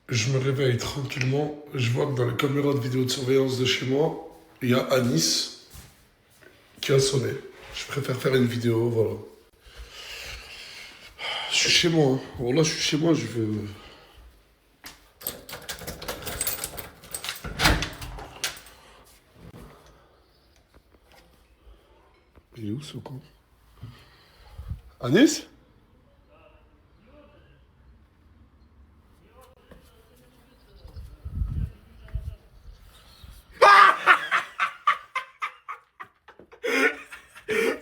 Je me réveille tranquillement. Je vois que dans les caméras de vidéo de surveillance de chez moi, il y a Anis qui a sonné. Je préfère faire une vidéo, voilà. Je suis chez moi. Hein. Voilà, je suis chez moi, je veux. Il est où ce con? Anis?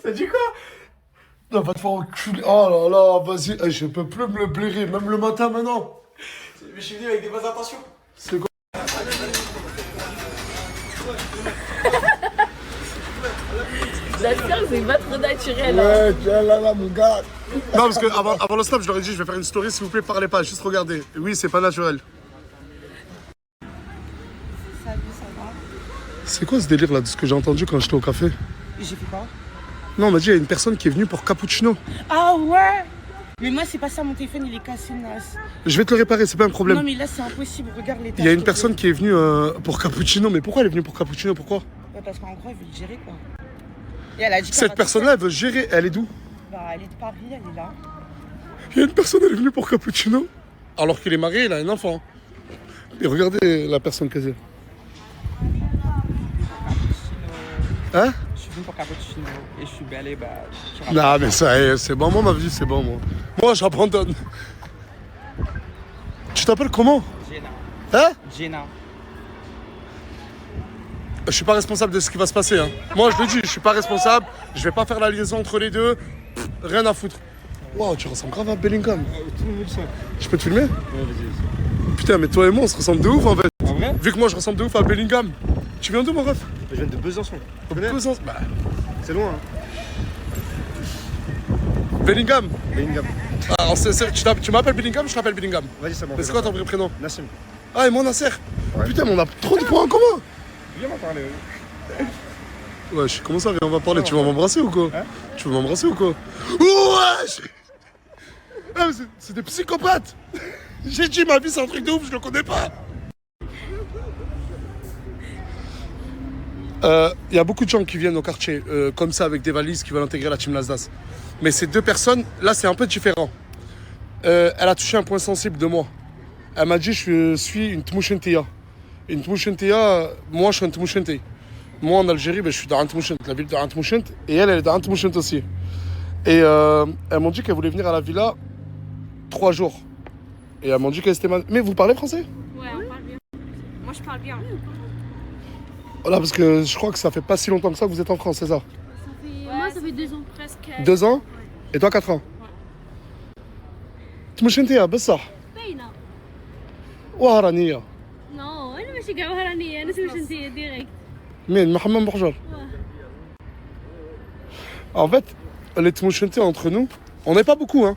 Ça dit quoi? Non, va te faire enculer. Oh là là, vas-y. Eh, je peux plus me le blairer, même le matin maintenant. Mais je suis venu avec des bonnes intentions. C'est quoi? J'assure que c'est pas trop naturel. Hein. Ouais, tiens là, mon gars. Non, parce que avant le stop, je leur ai dit, je vais faire une story, s'il vous plaît, parlez pas, juste regardez. Oui, c'est pas naturel. Salut, ça va? C'est quoi ce délire là, de ce que j'ai entendu quand j'étais au café? J'ai fait quoi? Non, on m'a dit, il y a une personne qui est venue pour cappuccino. Ah ouais? Mais moi, c'est pas ça, mon téléphone, il est cassé, Nas. Je vais te le réparer, c'est pas un problème. Non, mais là, c'est impossible, regarde les Il y a une personne qui est venue pour cappuccino, mais pourquoi elle est venue pour cappuccino? Pourquoi? Ouais, parce qu'en gros, elle veut le gérer, quoi. Et elle a dit Cette personne-là, elle veut gérer. Elle est d'où? Bah, elle est de Paris, elle est là. Il y a une personne, elle est venue pour cappuccino. Alors qu'il est marié, il a un enfant. Et regardez la personne que c'est. Hein? Je suis venu pour cappuccino et je suis belle et bah. Non, mais ça y est, c'est bon, moi, ma vie, c'est bon, moi. Moi, j'abandonne. Tu t'appelles comment? Jenna. Hein? Jenna. Je suis pas responsable de ce qui va se passer. Hein. Moi, je le dis, je suis pas responsable. Je vais pas faire la liaison entre les deux. Pff, rien à foutre. Wow, tu ressembles grave à Bellingham. Tout le monde ça. Je peux te filmer? Ouais, vas-y. Putain, mais toi et moi, on se ressemble de ouf, en fait. En vrai? Vu que moi, je ressemble de ouf à Bellingham. Tu viens d'où, mon ref? Je viens de Besançon. Tu connais? Besançon. Bah, C'est loin, hein. Bellingham. Bellingham. Alors, tu m'appelles Bellingham, je t'appelle Bellingham. Vas-y, c'est bon. Mais c'est quoi ton vrai prénom? Nassim. Ah, et moi, Nasser. Ouais. Putain, mais on a trop de points en commun. Viens m'en parler. Ouais, comment ça, viens, on va parler. Tu vas m'embrasser ou quoi? Hein? Tu veux m'embrasser ou quoi? Ouais! Ah, mais c'est des psychopathes! J'ai dit, ma vie, c'est un truc de ouf, je le connais pas! Il y a beaucoup de gens qui viennent au quartier, comme ça, avec des valises, qui veulent intégrer la team Lasdas. Mais ces deux personnes, là, c'est un peu différent. Elle a touché un point sensible de moi. Elle m'a dit, je suis une Tmouchentia. Une Tmouchentia, moi, je suis un Tmouchenti. Moi, en Algérie, ben, je suis d'Ant Mouchent, la ville d'Ant Mouchent. Et elle est d'Ant Mouchent aussi. Et elles m'ont dit qu'elles voulaient venir à la villa 3 jours. Et elles m'ont dit qu'elles étaient mal. Mais vous parlez français? Ouais, on parle bien. Moi, je parle bien. Voilà, parce que je crois que ça fait pas si longtemps que ça que vous êtes en France, c'est ça? Moi, ça fait 2 ans presque. 2 ans? Et toi, 4 ans? تمشنتيها بصح باينة. وهرانية نو أنا ماشي كاع وهرانية، أنا سميت أنت ديريكت. مين محمد بحجر. En fait, les Tmouchentais entre nous, on n'est pas beaucoup, hein.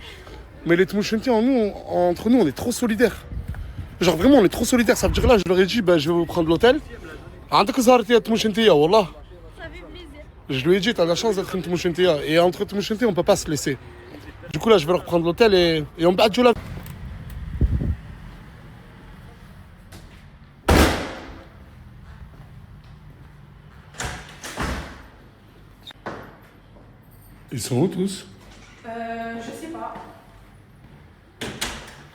Mais les Tmouchentais entre nous, on est trop solidaires. Genre vraiment, on est trop solidaires. Ça veut dire là, je leur ai dit, bah, je vais vous prendre l'hôtel. عندك زهرتي Tmouchentia, والله. Ça fait plaisir. Je lui ai dit, t'as la chance d'être une Tmouchentia. Et entre Tmouchentais, on peut pas se laisser. Du coup, là, je vais leur prendre l'hôtel et on bat là. Ils sont où tous? Je sais pas.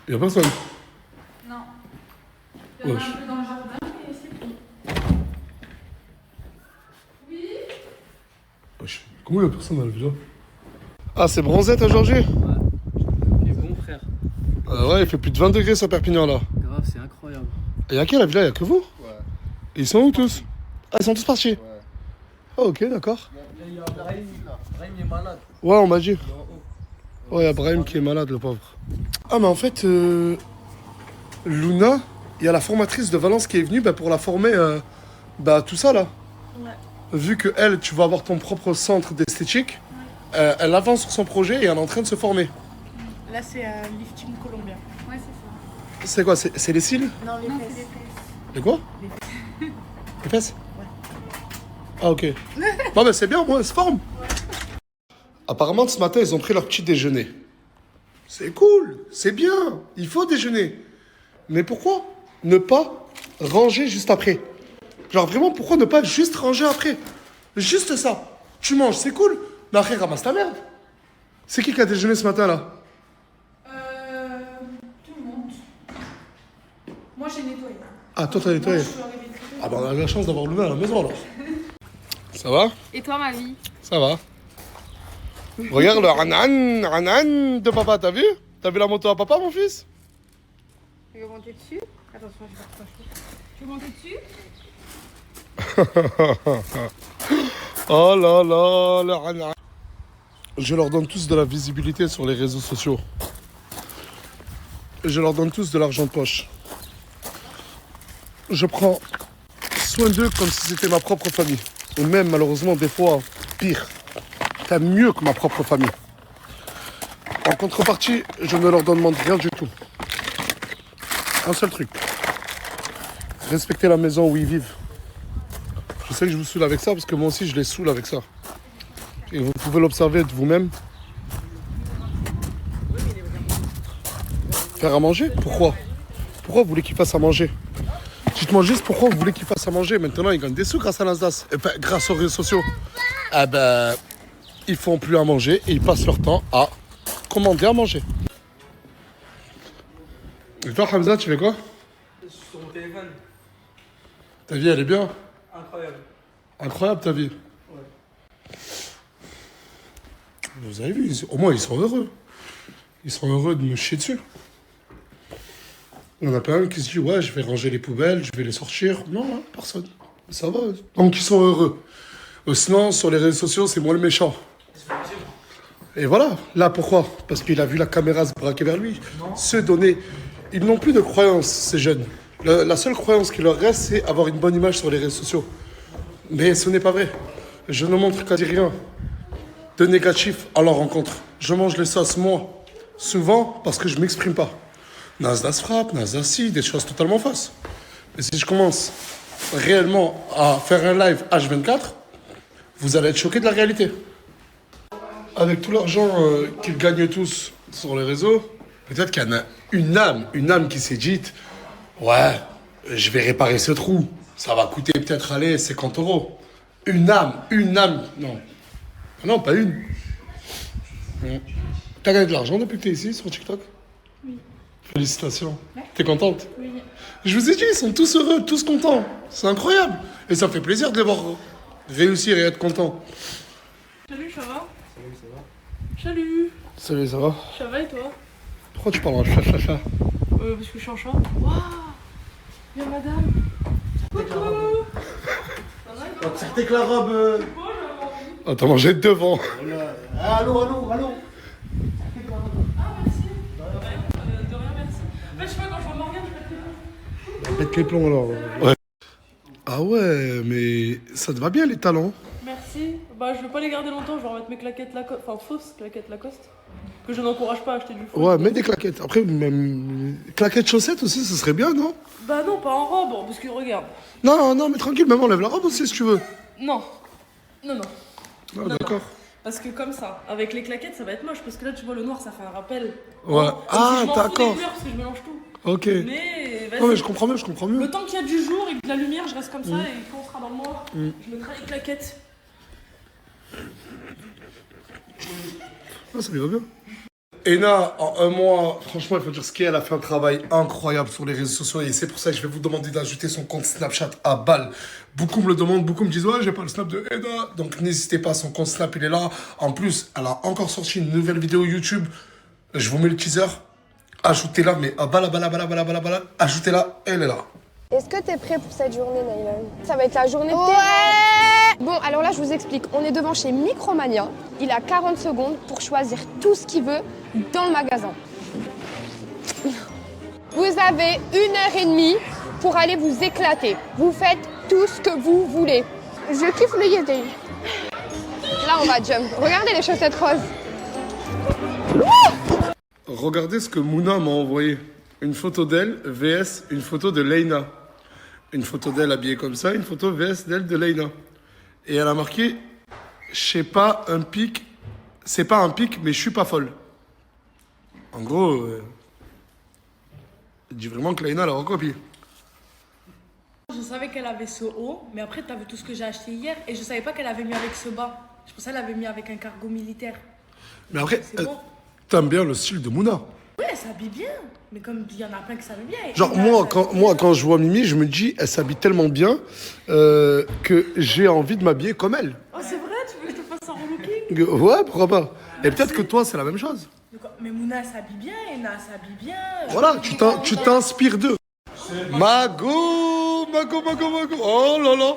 Y'a personne. Non. Il y en a Wesh. un peu dans le jardin, mais c'est tout. Wesh. Comment y'a personne dans le villa? Ah, c'est bronzette aujourd'hui? Il est bon, frère. Ouais, il fait plus de 20 degrés sur Perpignan là. Grave, c'est incroyable. Et y'a qui à la villa? Y'a que vous? Ouais. Et ils sont où tous? Ah, ils sont tous partis? Ouais. Ah, ok, d'accord. Il y a Brahim là. Brahim est malade. Ouais, on m'a dit. Il est en haut. Ouais, y'a Brahim qui est malade, le pauvre. Ah, mais en fait, Luna, il y a la formatrice de Valence qui est venue bah, pour la former, tout ça là. Ouais. Vu que elle, tu vas avoir ton propre centre d'esthétique, elle avance sur son projet et elle est en train de se former. Là, c'est un lifting colombien. Ouais, c'est ça. C'est quoi? C'est les cils? Non, les Non, fesses. c'est des fesses. Les quoi? Les fesses? Ah, ok. Non, mais c'est bien, moi, elle se forme. Apparemment, ce matin, ils ont pris leur petit déjeuner. C'est cool, c'est bien, il faut déjeuner. Mais pourquoi ne pas ranger juste après? Genre vraiment, pourquoi ne pas juste ranger après? Juste ça. Tu manges, c'est cool. Mais après, ramasse ta merde. C'est qui a déjeuné ce matin là? Tout le monde. Moi, j'ai nettoyé. Ah, toi t'as nettoyé. Moi, je suis arrivée très tôt. Ah bah on a la chance d'avoir l'humain à la maison alors. Ça va? Et toi, ma vie? Ça va. Regarde le anan de papa, t'as vu? T'as vu la moto à papa, mon fils? Tu veux monter dessus? Attention, je vais t'approcher. Tu veux monter dessus? Oh là là, le anan. Je leur donne tous de la visibilité sur les réseaux sociaux. Je leur donne tous de l'argent de poche. Je prends soin d'eux comme si c'était ma propre famille. Ou même, malheureusement, des fois, pire. C'est mieux que ma propre famille. En contrepartie, je ne leur demande rien du tout. Un seul truc. Respecter la maison où ils vivent. Je sais que je vous saoule avec ça parce que moi aussi je les saoule avec ça. Et vous pouvez l'observer de vous-même. Faire à manger? Pourquoi? Pourquoi vous voulez qu'ils fassent à manger? Dites-moi juste pourquoi vous voulez qu'ils fassent à manger. Maintenant ils gagnent des sous grâce à Nasdaq. Enfin, grâce aux réseaux sociaux. Ah ben, ils font plus à manger et ils passent leur temps à commander à manger. Et toi Hamza, tu fais quoi? Sur mon téléphone. Ta vie elle est bien? Incroyable. Incroyable ta vie. Ouais. Vous avez vu, au moins ils sont heureux. Ils sont heureux de me chier dessus. Il y en a pas un qui se dit ouais je vais ranger les poubelles, je vais les sortir. Non, hein, personne. Ça va. Donc ils sont heureux. Sinon sur les réseaux sociaux c'est moi le méchant. Et voilà. Là pourquoi? Parce qu'il a vu la caméra se braquer vers lui. Se donner. Ils n'ont plus de croyance ces jeunes. La seule croyance qui leur reste c'est avoir une bonne image sur les réseaux sociaux. Mais ce n'est pas vrai. Je ne montre qu'à dire rien de négatif à leur rencontre. Je mange les sauces, moi, souvent parce que je ne m'exprime pas. Nasdaq frappe, Nasdaq si, des choses totalement fausses. Mais si je commence réellement à faire un live H24, vous allez être choqués de la réalité. Avec tout l'argent qu'ils gagnent tous sur les réseaux, peut-être qu'il y en a une âme qui s'est dite « Ouais, je vais réparer ce trou. Ça va coûter peut-être, allez, 50 €. » Une âme, non. Ah non, pas une. T'as gagné de l'argent depuis que t'es ici sur TikTok? Oui. Félicitations. Ouais. T'es contente? Oui. Je vous ai dit, ils sont tous heureux, tous contents. C'est incroyable. Et ça me fait plaisir de les voir réussir et être contents. Salut, ça va? Salut, ça va? Salut. Salut, ça va? Ça va et toi? Pourquoi tu parles en chat? Parce que je suis en chat. Waouh. Viens, madame. Coucou. Sortez que la robe. Oh, t'as mangé devant. Allô. Ah, merci. De rien, merci. En fait, je sais pas, quand je vois Morgane, je pète les plombs. Pète les plombs alors. Ouais. Ah ouais, mais ça te va bien les talons? Merci. Bah, je vais pas les garder longtemps, je vais remettre mes claquettes Lacoste. Enfin, fausses claquettes Lacoste. Que je n'encourage pas à acheter du faux. Ouais, mets des claquettes. Après, même claquettes chaussettes aussi, ce serait bien, non? Bah, non, pas en robe, parce que regarde. Non, mais tranquille, même enlève la robe aussi si tu veux. Non. Ah, d'accord. Parce que comme ça, avec les claquettes, ça va être moche. Parce que là, tu vois, le noir, ça fait un rappel. Ouais. Même Ah, si je m'en fous des d'accord. couleurs, parce que je mélange tout. Ok. Mais vas-y. Non, mais je comprends mieux. Le temps qu'il y a du jour et de la lumière, je reste comme ça. Et quand on sera dans le noir, je mettrai les claquettes. Ah, ça lui va bien. Ena, en un mois, franchement, il faut dire ce qu'elle a fait un travail incroyable sur les réseaux sociaux et c'est pour ça que je vais vous demander d'ajouter son compte Snapchat à balle. Beaucoup me le demandent, beaucoup me disent ouais, j'ai pas le snap de Ena, donc n'hésitez pas, son compte Snap il est là. En plus, elle a encore sorti une nouvelle vidéo YouTube. Je vous mets le teaser. Ajoutez-la, mais à balle, ajoutez-la, elle est là. Est-ce que t'es prêt pour cette journée, Naïla? Ça va être la journée de tes rêves. Bon, alors là, je vous explique. On est devant chez Micromania. Il a 40 secondes pour choisir tout ce qu'il veut dans le magasin. Vous avez 1h30 pour aller vous éclater. Vous faites tout ce que vous voulez. Je kiffe le Yeti. Là, on va jump. Regardez les chaussettes roses. Regardez ce que Mouna m'a envoyé. Une photo d'elle, VS, une photo de Leïna. Une photo d'elle habillée comme ça, une photo VS d'elle de Leïna. Et elle a marqué, je sais pas, un pic, c'est pas un pic, mais je suis pas folle. En gros, Dis vraiment que Laïna, elle a recopié. Je savais qu'elle avait ce haut, mais après, t'as vu tout ce que j'ai acheté hier et je savais pas qu'elle avait mis avec ce bas. Je pensais qu'elle avait mis avec un cargo militaire. Mais après, C'est bon. t'aimes bien le style de Mouna. Ouais, elle s'habille bien. Mais comme il y en a plein qui s'habillent bien. et Genre, Ina, moi, quand je vois Mimi, je me dis, elle s'habille tellement bien que j'ai envie de m'habiller comme elle. Oh, c'est vrai, tu veux que je te fasse un relooking? Ouais, pourquoi pas. Et peut-être que toi, c'est la même chose. Mais Mouna, elle s'habille bien, Ina s'habille bien. Voilà, tu t'inspires d'eux. Mago. Oh là là.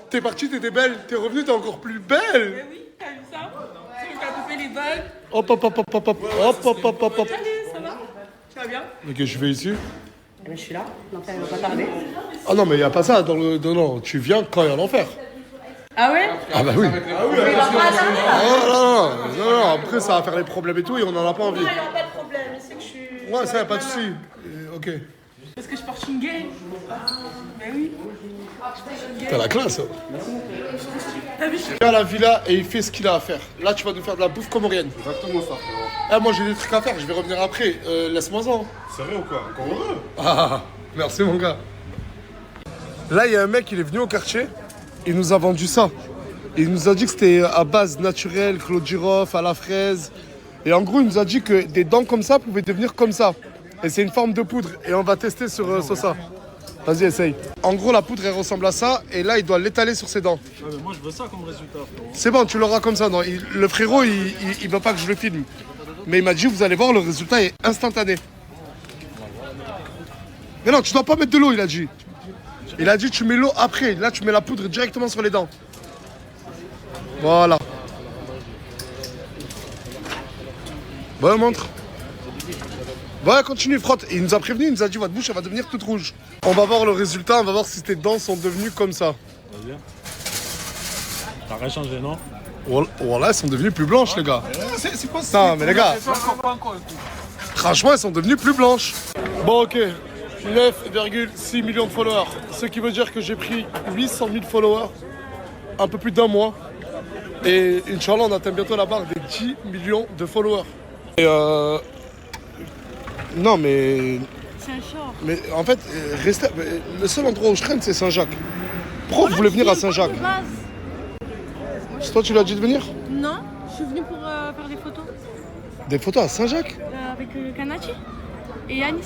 T'es partie, t'étais belle. T'es revenue, t'es encore plus belle. Mais oui, t'as vu ça? C'est lui qui a coupé les bagues. Hop, hop, hop, hop, hop, hop, hop, hop, hop, hop, hop. Salut, ça va? Tu vas bien? Ok, je vais ici. Eh ben, je suis là, l'enfer il va pas tarder. Ah non, mais il n'y a pas ça dans le... Non, tu viens quand il y a l'enfer. Ah ouais? Ah bah oui. Non, après ça va faire les problèmes et tout et on n'en a pas envie. Il n'y a pas de problème, il sait que je suis... Ouais, ça, y a pas de souci. Ok. Parce que je porte une gay. Mais oui. T'as la classe. T'as vu? Il vient à la villa et il fait ce qu'il a à faire. Là, tu vas nous faire de la bouffe comorienne. Exactement ça, frérot. Ah, moi j'ai des trucs à faire, je vais revenir après. Laisse-moi-en. Sérieux ou quoi? Encore heureux? Ah, merci mon gars. Là, il y a un mec, il est venu au quartier. Il nous a vendu ça. Il nous a dit que c'était à base naturelle, clou de girofle, à la fraise. Et en gros, il nous a dit que des dents comme ça pouvaient devenir comme ça. Et c'est une forme de poudre. Et on va tester sur ça. Vas-y, essaye. En gros, la poudre, elle ressemble à ça. Et là, il doit l'étaler sur ses dents. Ouais, mais moi, je veux ça comme résultat, frérot. C'est bon, tu l'auras comme ça. Non, le frérot, il veut pas que je le filme. Mais il m'a dit, vous allez voir, le résultat est instantané. Mais non, tu dois pas mettre de l'eau, il a dit. Il a dit, tu mets l'eau après. Là, tu mets la poudre directement sur les dents. Voilà. Ouais, montre. Ouais, continue, frotte. Et il nous a prévenu, il nous a dit, votre bouche, elle va devenir toute rouge. On va voir le résultat, on va voir si tes dents sont devenues comme ça. Vas-y. T'as rien changé, non? Voilà, elles sont devenues plus blanches, les gars. C'est quoi Non, mais les gars, pas encore et tout. franchement, elles sont devenues plus blanches. Bon, ok. 9,6 millions de followers. Ce qui veut dire que j'ai pris 800 000 followers, un peu plus d'un mois. Et Inch'Allah, on atteint bientôt la barre des 10 millions de followers. Et non, mais... C'est un short. Mais en fait, le seul endroit où je traîne, c'est Saint-Jacques. Pourquoi vous voulez venir à Saint-Jacques? De base. C'est toi, tu lui as dit de venir? Non, je suis venue pour faire des photos Des photos à Saint-Jacques? avec Kanachi et Yanis.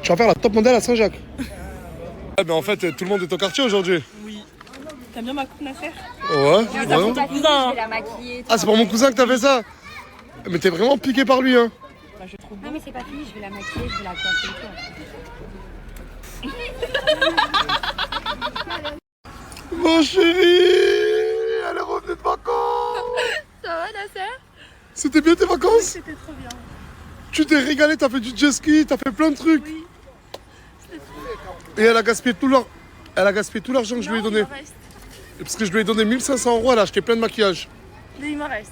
Tu vas faire la top modèle à Saint-Jacques? Ouais, mais en fait, tout le monde est au quartier aujourd'hui. T'aimes bien ma coupe Nasser? Ouais. ta ouais. photo cousin. Je vais la maquiller. Ah, c'est pour mon cousin que t'as fait ça? Mais t'es vraiment piqué par lui, hein? Non, mais c'est pas fini, je vais la maquiller, je vais la coiffer et tout. Mon chéri, elle est revenue de vacances. Ça va, Nasser? C'était bien tes vacances? C'était trop bien. Tu t'es régalé, t'as fait du jet ski, t'as fait plein de trucs. Oui. Et elle a gaspillé tout l'argent. Elle a gaspillé tout l'argent que je lui ai donné. Il m'en reste. Et parce que je lui ai donné 1500 €, elle a acheté plein de maquillage. Il m'en reste.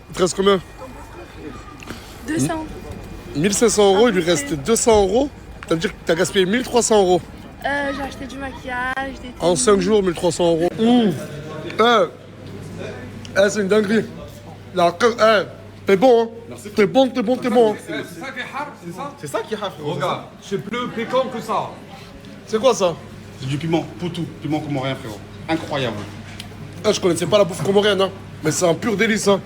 Il te reste combien? 200. 1500 €, il lui reste 200 €. Ça veut dire que t'as gaspillé 1300 €. J'ai acheté du maquillage, des En 5 jours, 1300 €. C'est une dinguerie. T'es bon, hein? T'es bon, t'es bon, t'es bon. Hein? C'est ça qui est hard, c'est ça? C'est ça qui est rare, frérot. Regarde, c'est plus piquant que ça. C'est quoi ça? C'est du piment, poutou, piment comorien, frérot. Incroyable. Ah, je connaissais pas la bouffe comorienne, hein. Mais c'est un pur délice, hein.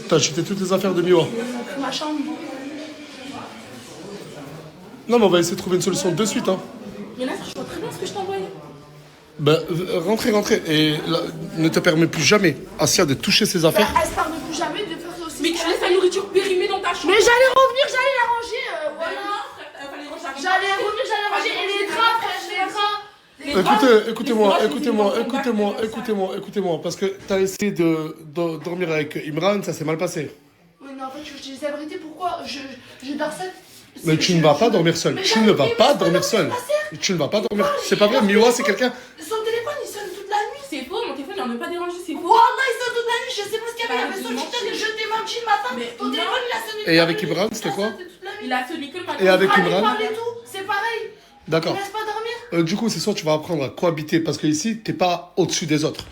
T'as acheté toutes les affaires de Miwa. ma chambre. Non, mais on va essayer de trouver une solution de suite, hein. Mais là, je vois très bien ce que je t'ai envoyé. Ben, rentrez. Et là, ne te permets plus jamais, Asia, de toucher ses affaires. Elle se parle plus jamais de faire ça aussi. Mais tu laisses la nourriture périmée dans ta chambre. Mais j'allais revenir, j'allais la ranger, voilà. J'allais revenir, j'allais ranger. Et les draps, frère, les draps. Écoutez-moi, parce que t'as essayé de dormir avec Imran, ça s'est mal passé. Oui, mais en fait, je dis la vérité, pourquoi je dors seule. Mais tu ne vas pas dormir seul. Tu ne vas pas dormir seul. Tu ne vas pas dormir. C'est pas vrai, Miwa, c'est quelqu'un. Son téléphone, il sonne toute la nuit. C'est faux, mon téléphone, il en a pas dérangé, c'est faux. Wallah, il sonne toute la nuit. Je sais pas ce qu'il y avait. Il avait son TikTok et je t'ai menti le matin. Ton téléphone, il a sonné. Et avec Imran, c'était quoi? Il a sonné que le matin. Et avec Imran? C'est pareil. D'accord. Laisse pas dormir. Du coup, c'est soit tu vas apprendre à cohabiter parce que ici, t'es pas au-dessus des autres.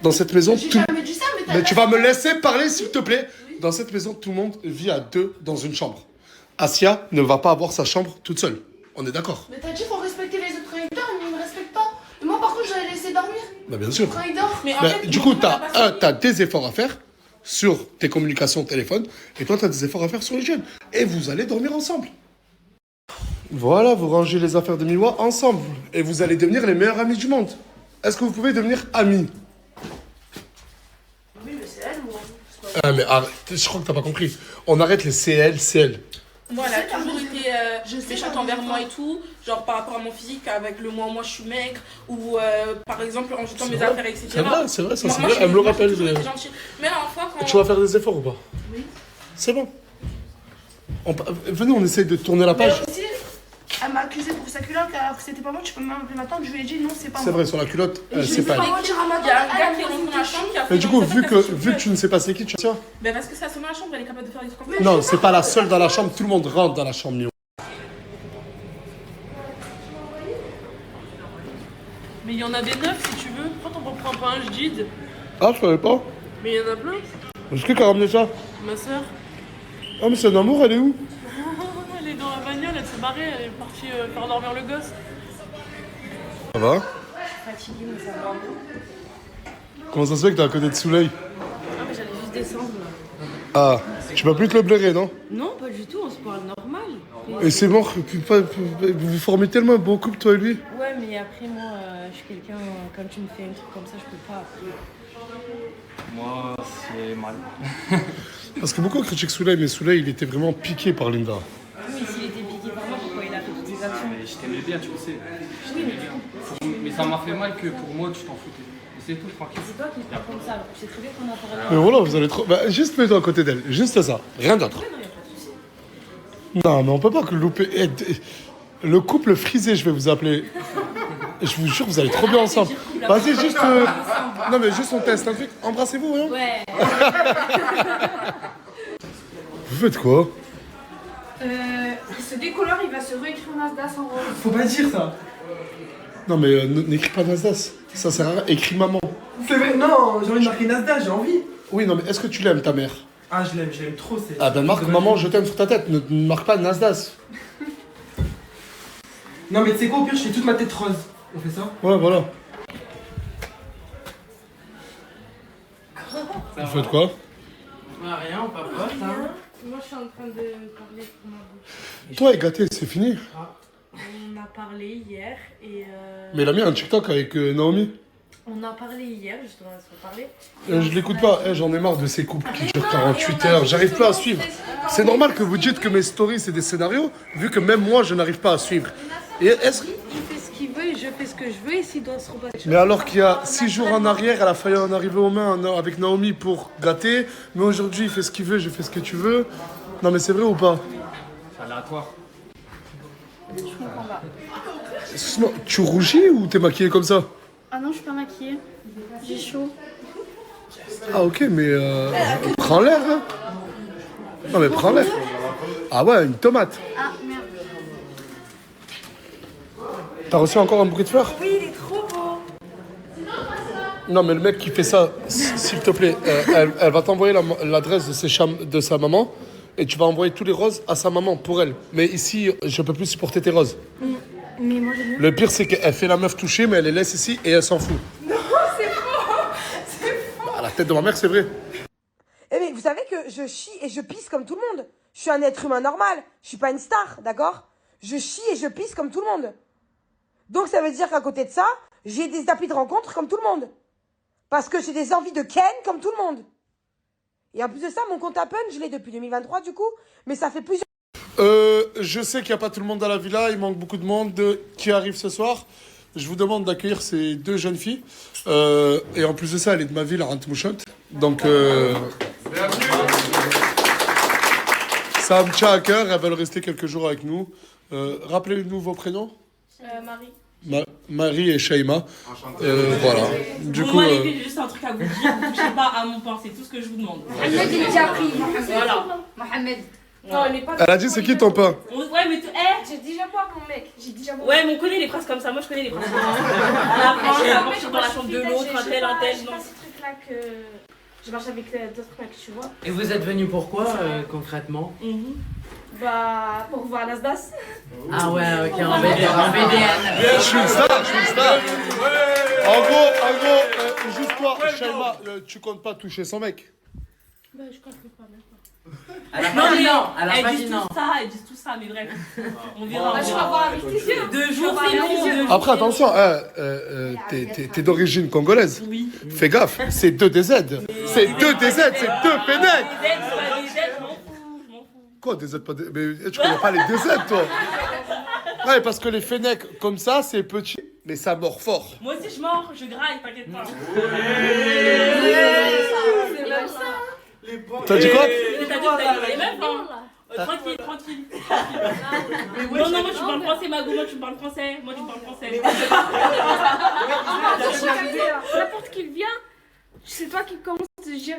Dans cette maison, J'ai tout... jamais dit ça, mais Mais tu vas me laisser parler, s'il te plaît. Dans cette maison, tout le monde vit à deux dans une chambre. Asia ne va pas avoir sa chambre toute seule. On est d'accord? Mais t'as dit faut respecter les autres quand ils dorment, mais ils me respectent pas. Et moi par contre, je vais les laisser dormir Bah bien sûr. quand ils dorment. Mais en Bah, fait, du coup, on a pas t'as des efforts à faire sur tes communications au téléphone et toi, t'as des efforts à faire sur les jeunes. Et vous allez dormir ensemble. Voilà, vous rangez les affaires de Miwa ensemble et vous allez devenir les meilleurs amis du monde. Est-ce que vous pouvez devenir amis? Oui, mais c'est elle, moi. Ah, mais arrête, je crois que t'as pas compris. On arrête les CL, CL. Moi, elle a toujours Je été sais méchante pas, envers mais moi toi. et tout. Genre par rapport à mon physique, avec le moi je suis maigre. Ou par exemple en jetant C'est mes vrai, affaires, etc. c'est vrai, ça Moi, c'est moi, vrai. je Elle me le suis- rappelle. moi, j'ai toujours été gentille. Mais à la fois, quand. Tu vas faire des efforts ou pas? Oui. C'est bon. Venez, on essaye de tourner la Mais page. aussi, elle m'a accusé pour sa culotte alors que c'était pas moi, tu peux même appeler ma tante, je lui ai dit non, c'est pas C'est moi. vrai, sur la culotte, Je lui ai c'est dit pas elle. moi dire à ma Il y a un tante, gars elle qui est a rentré dans la chambre qui a fait. Mais du coup, dans sa vu tête que, qu'elle se vu que tu ne sais pas c'est qui, tu tiens. Ben parce que ça sonne dans la chambre, elle est capable de faire des trucs comme ça. Non, c'est pas la seule dans la chambre, tout le monde rentre dans la chambre, Mio. Mais il y en a des neufs si tu veux. Pourquoi t'en reprends pas un Jdid? Ah, je savais pas. Mais il y en a plein. Est-ce que qui a ramené ça? Ma soeur. Ah, mais c'est un amour, elle est où? Elle est dans la bagnole, elle s'est barrée, elle est partie faire dormir le gosse. Ça va? Fatiguée, mais ça va. Comment ça se fait que t'es à côté de Soleil? Ah, mais j'allais juste descendre là. Ah, tu peux plus te le blairer, non? Non, pas du tout, on se parle normal. Et c'est mort, vous vous formez tellement un beau couple, toi et lui? Ouais, mais après, moi, je suis quelqu'un, quand tu me fais un truc comme ça, je peux pas. Moi, c'est mal. Parce que beaucoup critiquent Soleil, mais Soleil, il était vraiment piqué par Linda. Oui, s'il était piqué par moi, pourquoi il a fait toutes ces actions? Mais je t'aimais bien, tu le sais. Oui, mais Mais ça m'a fait mal que pour moi, tu t'en foutais. Et c'est tout, tranquille. c'est toi qui te parles comme ça, alors tu sais très bien qu'on a parlé. Mais voilà, vous allez trop. Bah, juste mets-toi à côté d'elle, juste ça, rien d'autre. Ouais, non, y a pas de souci. Non, mais on peut pas que louper. Le couple frisé, je vais vous appeler. Je vous jure, vous allez trop bien ensemble. Vas-y, juste. Non, mais juste on teste un truc. Embrassez-vous, hein. Ouais. Vous faites quoi? Il se décolore, il va se réécrire Nasdaq en rose. Faut pas dire ça. Non, mais n'écris pas Nasdaq. Ça sert à rien. Écris maman. C'est vrai, non, j'ai envie de marquer Nasdaq, j'ai envie. Oui, non, mais est-ce que tu l'aimes, ta mère? Ah, je l'aime trop. C'est... Ah, ben marque maman, je t'aime sur ta tête. Ne marque pas Nasdaq. Non, mais tu sais quoi, au pire, je fais toute ma tête rose. On fait ça? Ouais, voilà. Vous faites quoi? Ah, rien, on papote, hein. Moi je suis en train de parler pour ma bouche. Toi et gâté, c'est fini. On a parlé hier et. Mais il a mis un TikTok avec Naomi. On a parlé hier, justement, on se parlait. Je l'écoute pas, j'en ai marre de ces couples qui durent 48 heures, j'arrive pas à suivre. C'est normal que vous dites que mes stories c'est des scénarios, vu que même moi je n'arrive pas à suivre. Et est-ce... Il fait ce qu'il veut et je fais ce que je veux et s'il doit se repasser. Mais alors qu'il y a 6 jours en arrière, elle a failli en arriver aux mains avec Naomi pour gâter, mais aujourd'hui il fait ce qu'il veut, je fais ce que tu veux. Non mais c'est vrai ou pas? C'est aléatoire. Je comprends pas. Excuse-moi, tu rougis ou t'es maquillée comme ça? Ah non, je suis pas maquillée. J'ai chaud. Ah ok, mais prends l'air, hein. Non mais prends l'air. Ah ouais, une tomate. Ah merde. T'as reçu encore un bouquet de fleurs? Oui, il est trop beau. Non mais le mec qui fait ça, s'il te plaît, elle va t'envoyer l'adresse de sa maman et tu vas envoyer tous les roses à sa maman pour elle. Mais ici, je peux plus supporter tes roses. Mais moi j'aime bien. Le pire c'est qu'elle fait la meuf toucher mais elle les laisse ici et elle s'en fout. Non, c'est faux. C'est faux. À la tête de ma mère c'est vrai. Eh mais vous savez que je chie et je pisse comme tout le monde. Je suis un être humain normal. Je suis pas une star, d'accord? Je chie et je pisse comme tout le monde. Donc ça veut dire qu'à côté de ça, j'ai des applis de rencontre comme tout le monde. Parce que j'ai des envies de ken comme tout le monde. Et en plus de ça, mon compte Apple, je l'ai depuis 2023 du coup. Mais ça fait plusieurs... Je sais qu'il n'y a pas tout le monde dans la villa, il manque beaucoup de monde qui arrive ce soir. Je vous demande d'accueillir ces 2 jeunes filles. Et en plus de ça, elle est de ma ville, à Rantmouchot. Donc, ça me tient à cœur, elles veulent rester quelques jours avec nous. Rappelez-nous vos prénoms. Marie. Marie et Shaima. Voilà. Du Bon, coup, moi, les filles, j'ai juste un truc à vous dire. Vous touchez pas à mon pain, c'est tout ce que je vous demande. Mohamed, il est déjà pris. Voilà. Mohamed. Non, elle est pas. elle a dit c'est qui ton pain? Ouais, mais J'ai déjà boire, mon mec. J'ai déjà boire. ouais, mais on connaît les phrases comme ça. Moi, je connais les phrases. À la fin, ça marche dans la chambre de l'autre, un tel, un tel. C'est Non. pas ces trucs-là que... Je marche avec d'autres mecs, tu vois. Et vous êtes venu pourquoi concrètement? Bah, pour voir Nasdas. Ah ouais, ok, en BDN. Je suis une star. En gros, juste toi, Shaima, tu comptes pas toucher son mec. Bah, je calcule pas même pas. Elle a pas dit non. Elle a pas Elles dit disent non. tout ça, elles disent tout ça, mais bref. On verra. Bah, tu vas voir avec tes yeux. 2 jours, c'est long. Après, attention, t'es d'origine congolaise. Oui. Fais gaffe, c'est 2 DZ. C'est 2 DZ, c'est 2 Fennecs. Je m'en fous. Quoi, DZ pas des... Mais tu connais pas les DZ, toi. Ouais, parce que les Fennecs, comme ça, c'est petit, mais ça mord fort. Moi aussi, je mords, je graille, t'inquiète pas. C'est même ça. T'as dit quoi? T'as dit que t'as les meufs, hein? Tranquille. Non, moi tu parles français, Mago, moi tu parles français. N'importe qui vient, c'est toi qui commence à dire.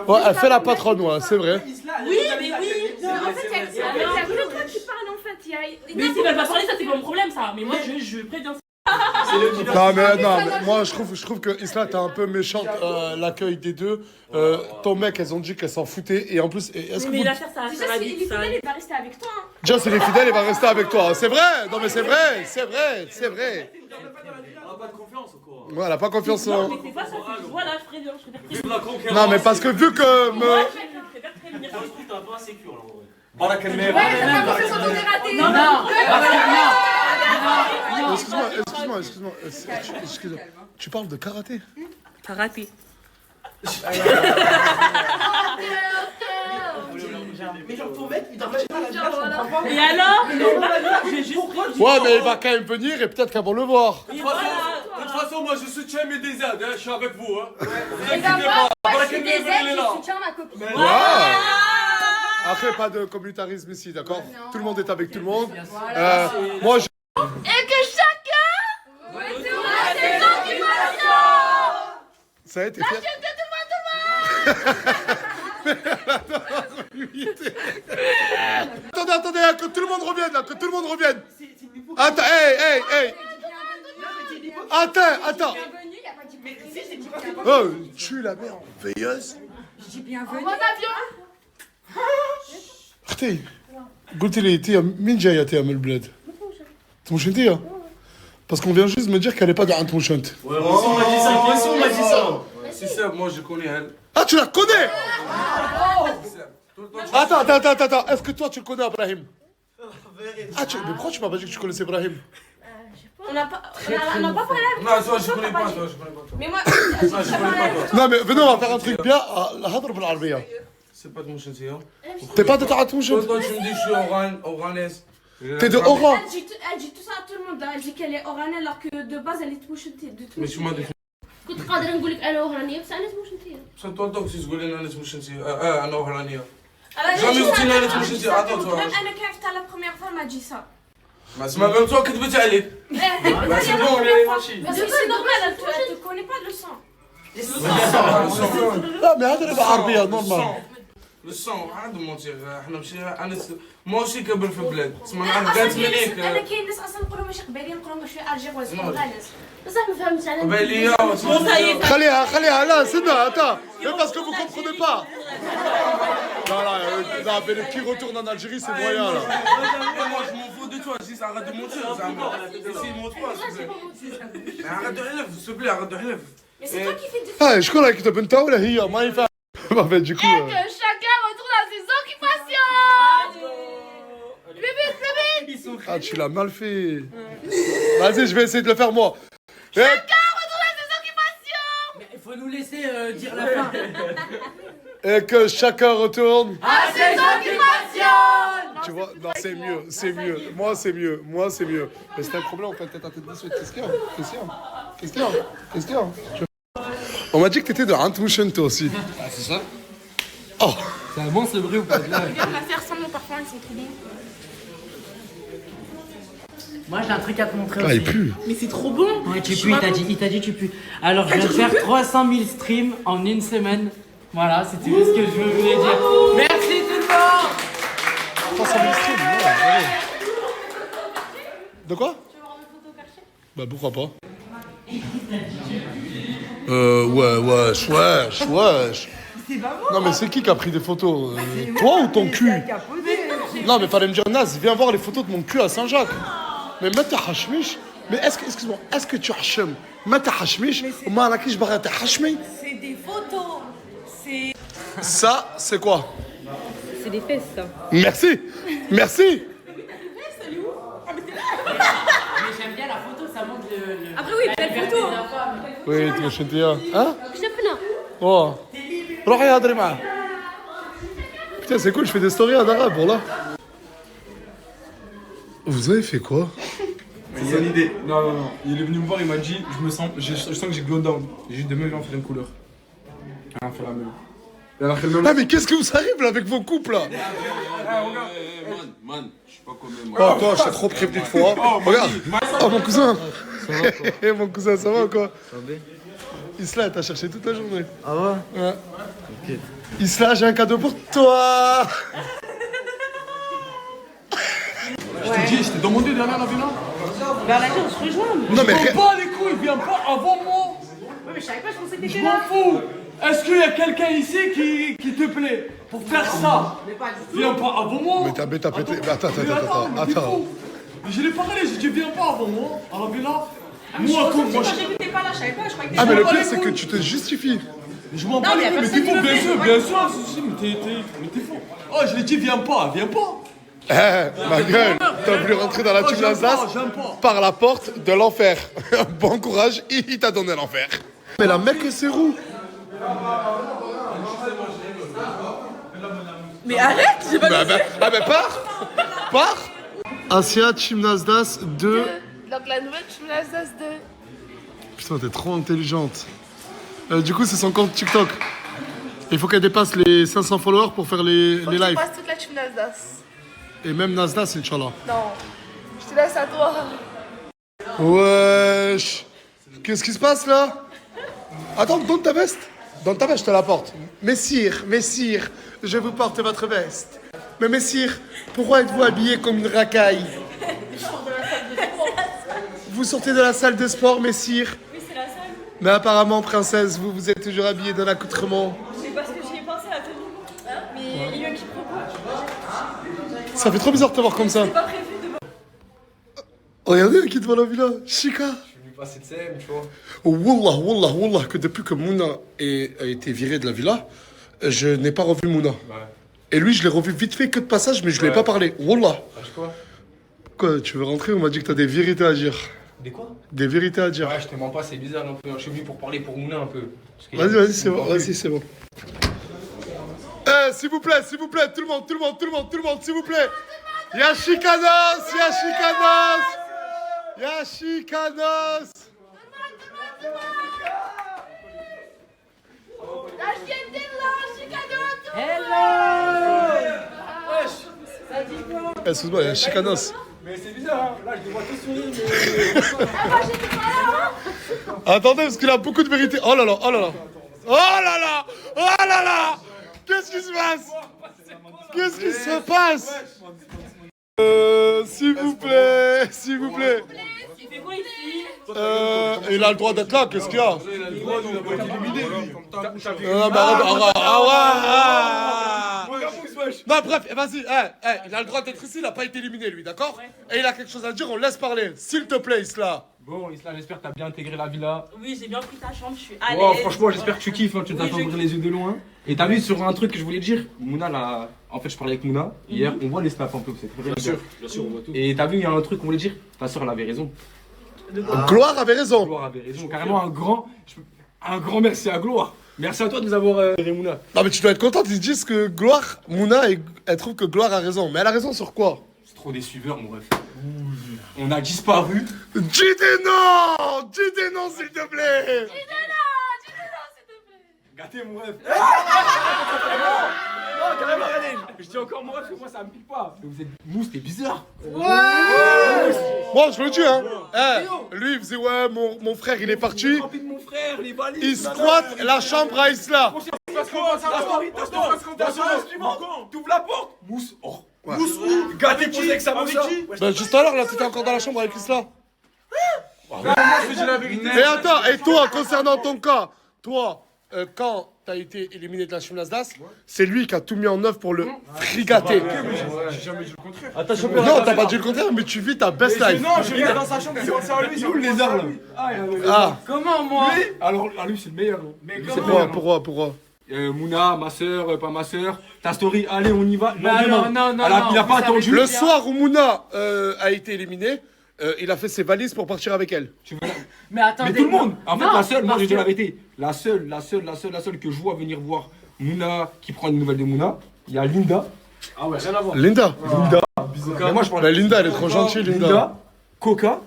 Ouais, elle fait la patronne, ouais, c'est vrai. Oui, mais oui. En fait, il y a que toi qui parles en fait. Mais si elle va parler, ça c'est pas mon problème, ça. Mais moi je préviens. Non, mais moi je trouve que Isla, t'es un peu méchante, l'accueil des deux. Ton mec, elles ont dit qu'elles s'en foutaient. Et en plus, est-ce que Mais vous... l'affaire, ça va vite. Il va rester avec toi. Déjà, c'est les fidèles, il va rester avec toi. C'est vrai. Non, mais c'est vrai. On n'a pas de confiance ou quoi? Ouais, elle a pas confiance en... Mais c'est pas ça, c'est que voilà, je préviens. Non, mais parce que vu que... Je préfère prévenir. T'as pas assez cure là en vrai. Excuse-moi. Tu parles de karaté? Karaté. Mais genre ton mec, il dort même pas à la place, je comprends pas. Et alors? J'ai juste. Ouais, mais il va quand même venir et peut-être qu'elles vont le voir. De toute façon, moi je soutiens mes DZ, hein, je suis avec vous. Hein. Je suis des aides, je soutiens ma copine. Ouais. Après, pas de communautarisme ici, d'accord? Tout le monde est avec tout le monde. Moi, je... Et que chacun retourne à ses occupations. Ça a été fait. Attendez, que tout le monde revienne, là, que tout le monde revienne. Attends, hey. Attends. Oh, tu la mets en veilleuse. Je dis bienvenue. اختي قلت لي تيا مين جايه تيا من البلاد؟ تموشنتية؟ Parce qu'on vient juste me dire qu'elle est pas dans Tmouchent. Ouais, moi aussi on m'a dit ça. C'est ça, moi je connais elle. Ah, tu la connais? Attends. Est-ce que toi tu le connais, Ibrahim? Ah, mais pourquoi tu m'as pas dit que tu connaissais Ibrahim? On n'a pas parlé avec Non, toi je connais pas. Mais moi, Non, mais venez, on va faire un truc bien. هضرب بالعربية. C'est pas de mon chantier. T'es pas de Tmouchent? Toi tu me dis que je suis oranaise. T'es de Oran. elle dit tout ça à tout le monde. Elle dit qu'elle est oranaise alors que de base elle est tmouchentée. Mais tu m'as dit. كنت قادرة نقول لك أنا أورانية بس أنا تموشنتية. بس toi donc si تقول لي انا اسمه شنتي انا oranaise. Jamais قلت لي انا اسمه شنتي. Attends toi. أنا كي عرفتها la première fois m'a dit ça. ما اسمع même toi كذبت عليك. C'est normal, elle te connaît pas le sang. لا mais هذا بالعربية normal. Le sang, arrête de mentir. احنا ماشي انا ماشي كبر في بلاد. اسمع نعرف قالت مليك. أنا كاين ناس أصلا نقولوا ماشي قباليين نقولوا ماشي ألجيريين غالس. بصح ما فهمتش على قبالية. خليها لا سنة attends. Mais parce que vous comprenez pas. Non, mais qui retourne en Algérie, c'est moyen là. Moi je m'en fous de toi, je dis arrête de mentir. Si montre pas, s'il te plaît. Arrête de حلف, s'il te plaît, arrête de حلف. Mais c'est toi qui fais du Ah, شكون راك كتب انت ولا هي؟ ما ينفع. Du coup. que chacun retourne à ses occupations. Plus vite. Ah, tu l'as mal fait. Vas-y, je vais essayer de le faire moi. Chacun retourne à ses occupations. Mais il faut nous laisser dire la fin. Et que chacun retourne. À ses occupations. Tu vois, non, c'est mieux. Moi, c'est mieux. Mais c'est un problème en fait, tête à tête de suite. Qu'est-ce qu'il y a On m'a dit que t'étais de Tmouchent toi aussi. Ah, c'est ça? Oh. C'est bon ce bruit ou pas de là? On va faire sans nos parfums, ils sont trop bons. Moi j'ai un truc à te montrer Ah, aussi. il pue. Mais c'est trop bon. Ouais, tu pues, il t'a dit tu pues. Alors je viens de faire 300 000 streams en une semaine. Voilà, c'était ce que je voulais dire. Merci tout le monde. 300 000 streams, ouais. De quoi? Tu veux voir mes photos cachées? Bah pourquoi pas. Wesh. C'est pas moi. Non mais c'est qui a pris des photos? Toi ou ton cul? Qui a posé. Non, mais fallait me dire, Naz, viens voir les photos de mon cul à Saint-Jacques. Mais mets hachmish. Mais excuse-moi, est-ce que tu hachim? Mets hachmish. Ou malakish barata hachmi? C'est des photos. C'est. Ça, c'est quoi? C'est des fesses, ça. Merci. Merci. Mais j'aime bien la photo, ça montre le. Après, oui, belle photo. Oui, tu vas chanter. Hein? شفنا. Oh. روحي هضري معاه. Putain, c'est cool, je fais des stories en arabe, voilà. Vous avez fait quoi? Il y a une idée. Non. Il est venu me voir, il m'a dit, je sens que j'ai glow down. J'ai dit, demain, je vais en faire une couleur. On va faire la même. Ah, mais qu'est-ce que vous arrive là avec vos couples là? Man, je suis pas comme même. Oh, toi, je t'ai trop prévenu de fois. Regarde. Oh, mon cousin. Mon cousin, ça va ou quoi? Ça va bien. Isla, t'as cherché toute la journée. Ah ouais? Ouais. Ok. Isla, j'ai un cadeau pour toi. Je t'ai dit, je t'ai demandé derrière la villa. Vers la vie, on se rejoint. Non, mais Je m'en bats les couilles, viens pas avant moi. Ouais, mais je savais pas, je pensais que Je t'étais m'en là. fous. Est-ce qu'il y a quelqu'un ici qui te plaît pour faire ça? Viens pas avant moi. Mais t'as pété. Mais attends. Mais t'es fou. Mais je l'ai parlé, j'ai dit viens pas avant moi, à la villa. Moi, comme moi, Quand j'ai vu que t'étais pas là, je savais pas, je croyais que Ah, mais t'étais le là. pire, c'est que tu te justifies. je m'en bats les couilles, mais t'es fou, bien sûr, mais t'es fou. Oh, je l'ai dit viens pas. Eh, ma gueule, t'as voulu rentrer dans la team Alsace J'aime pas. par la porte de l'enfer. Bon courage, il t'a donné l'enfer. Mais la mec, c'est roux. Mais arrête, j'ai pas Bah, pars. Asia, Team Nasdas 2. Donc la nouvelle Chimnazas 2. Putain, t'es trop intelligente. Du coup, c'est son compte TikTok. Il faut qu'elle dépasse les 500 followers pour faire les Faut que je lives. passe toute la Chimnazas. Et même Nasdas, Inch'Allah. Non, je te laisse à toi. Wesh. Qu'est-ce qui se passe là? Attends, donne ta veste. Donne ta veste, je te la porte. Messire, je vous porte votre veste. Mais messire, pourquoi êtes-vous habillé comme une racaille? Vous sortez de la salle de sport, messire? Oui, c'est la seule. Mais apparemment, princesse, vous êtes toujours habillé d'un accoutrement. C'est parce que j'y ai pensé à tenue. Mais il y a eu un qui propose. Ça fait trop bizarre de te voir comme ça. C'est pas prévu de. Regardez qui devant la villa, Chica. Je suis venu passer de scène, tu vois. Wallah, que depuis que Mouna a été viré de la villa, je n'ai pas revu Mouna. Ouais. Et lui, je l'ai revu vite fait que de passage, mais je lui ai pas parlé. Wallah. Quoi? Quoi, tu veux rentrer? On m'a dit que t'as des vérités à dire. Des quoi? Des vérités à dire. Ouais, je te mens pas, c'est bizarre un peu. Je suis venu pour parler pour Mouna un peu. Vas-y, c'est bon. Vas-y, c'est bon. S'il vous plaît, tout le monde, s'il vous plaît. Y'a Chicanos. La chienne de là, Chicanos. Hello! Excuse-moi, y'a Chicanos. Mais c'est bizarre, hein. Là, je les vois tous sourire, mais. Ah, moi j'étais pas là, hein. Attendez, parce qu'il a beaucoup de vérités. Oh là là. Qu'est-ce qui se passe? S'il vous plaît. Tu fais quoi ici? Il a le droit d'être là, qu'est-ce qu'il y a? Il a le droit, il a pas été éliminé, lui. Non, bref, vas-y, il a le droit d'être ici, il a pas été éliminé, lui, d'accord? Et il a quelque chose à dire, on laisse parler. S'il te plaît, Isla. Bon, Isla, j'espère que t'as bien intégré la villa. Oui, j'ai bien pris ta chambre, je suis à l'aise. Oh, franchement, j'espère que tu kiffes, hein, tu t'as Oui, fait je ouvrir les yeux de loin. Et t'as vu sur un truc que je voulais te dire, Mouna, là, en fait, je parlais avec Mouna hier, on voit les snaps un peu, c'est très bien. Bien sûr, on voit tout. Et t'as vu, il y a un truc qu'on voulait dire, ta soeur, elle avait raison. Gloire avait raison. Gloire avait raison, carrément un grand merci à Gloire. Merci à toi de nous avoir Mouna. Non, mais tu dois être content, ils disent que Gloire, Mouna, elle trouve que Gloire a raison. Mais elle a raison sur quoi? C'est trop des suiveurs, mon ref. On a disparu. Dis des noms, s'il te plaît. Gâté, mon ref. Non, carrément, regardez. Je dis encore mon ref, parce que moi, ça me pique pas. Vous êtes mousse, t'es bizarre. Moi, je le dis, hein. Lui, il faisait, ouais, mon frère, il est parti. Mon frère, les valises. Il squatte la chambre à Isla. T'ouvres la porte. Mousse. Mousse où? Gâté, posé avec sa moussa. Ben, juste à l'heure, là, t'étais encore dans la chambre avec Isla. Moi, je te dis la vérité. Et attends, et toi, concernant ton cas, toi, quand t'as été éliminé de la Team Nasdaq, c'est lui qui a tout mis en œuvre pour le frigater. J'ai jamais dit le contraire. Attends, Non, t'as pas dit le contraire, mais tu vis ta best life. Non, je regarde dans sa chambre, c'est à lui, c'est où le lézard là? Ah, Comment moi? Alors, lui, c'est le meilleur. Mais Lui, comment? c'est le meilleur. pourquoi Mouna, ma soeur, pas ma soeur, ta story, allez, on y va. Mais alors, non, Il a pas attendu. Le soir où Mouna a été éliminé, il a fait ses valises pour partir avec elle. Mais attendez. Mais tout le monde. En fait, non, la seule, moi parce j'ai dit que- la vérité. La seule que je vois venir voir Mouna, qui prend une nouvelle de Mouna, il y a Linda. Ah ouais, rien à voir. Linda. Mais moi je parle Bah, Linda, elle est trop gentille, Linda. Coca.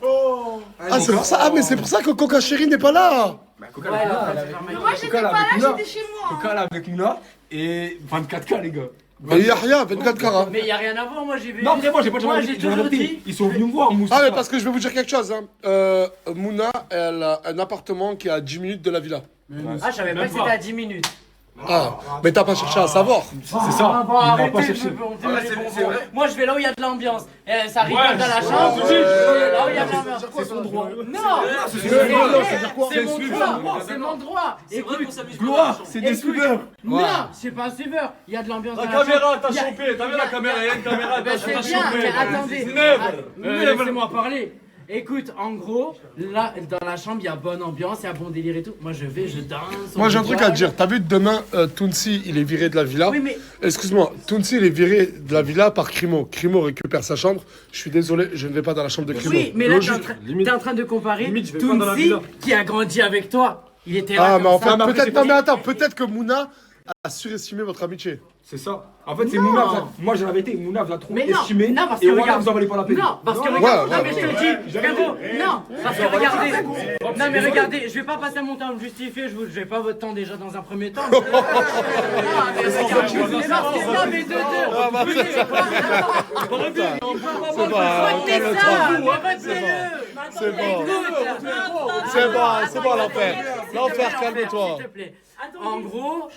Ah, c'est pour ça. Ah, mais c'est pour ça que Coca Chéri n'est pas là. Coca, Ouais, elle est là, là, là, elle est là, avec- Mais moi, j'étais Coca, pas là, là, avec Mouna. j'étais chez moi. Coca là avec Mouna et 24K les gars. Et Yahya, 24 carats. Mais y a rien à voir, moi j'ai vu. Non, après moi j'ai pas Moi dit j'ai toujours dit. Ils sont venus me voir, Moussa. Ah, mais parce que je vais vous dire quelque chose. Hein. Mouna, elle a un appartement qui est à 10 minutes de la villa. Ah, je savais pas que c'était à 10 minutes. Ah, mais t'as pas cherché à savoir. C'est ça. Bon, Il va arrêtez, pas chercher. c'est vrai. Moi je vais là où il y a de l'ambiance. Ça rigole dans la chambre. Là où il y a de l'ambiance. C'est son droit. Non, c'est mon droit. C'est mon droit. Écoute, Gloire, c'est des suiveurs. non, c'est pas un suiveur. Il y a de l'ambiance dans La la chambre. caméra, t'as Il y a- chopé. T'as vu la caméra? Il y a une caméra. Ben, T'as c'est bien, chopé. mais attendez. Laissez-moi parler. Écoute, en gros, là, dans la chambre, il y a bonne ambiance, il y a bon délire et tout. Moi, je vais, je danse. Moi, j'ai un truc à rigole. te dire. T'as vu, demain, Tounsi, il est viré de la villa. Oui, mais Excuse-moi, Tounsi, il est viré de la villa par Crimo. Crimo récupère sa chambre. Je suis désolé, je ne vais pas dans la chambre de Crimo. oui, mais là, Logique. t'es en train de comparer Limite, je vais pas dans la Tounsi villa. qui a grandi avec toi. Il était là Ah, mais comme en ça. fait, mais après, peut-être. c'est Non, pas- mais attends, peut-être que Mouna a surestimé votre amitié. C'est ça. En fait, c'est Non. Mouna. Moi j'ai la vérité. Mouna vous a trop Mais non, estimé. non, parce Et que voilà, regarde. vous en valez pas la peine. Non, parce que Ouais, regarde. ouais, Non, mais je te le dis, frérot. Non, parce que regardez. Non, mais regardez, je vais pas passer mon temps à me justifier. Je vais pas votre temps déjà dans un premier temps. Non, mais regardez. Non, mais deux. C'est bon, l'enfer. L'enfer, calme-toi. S'il te plaît. En gros,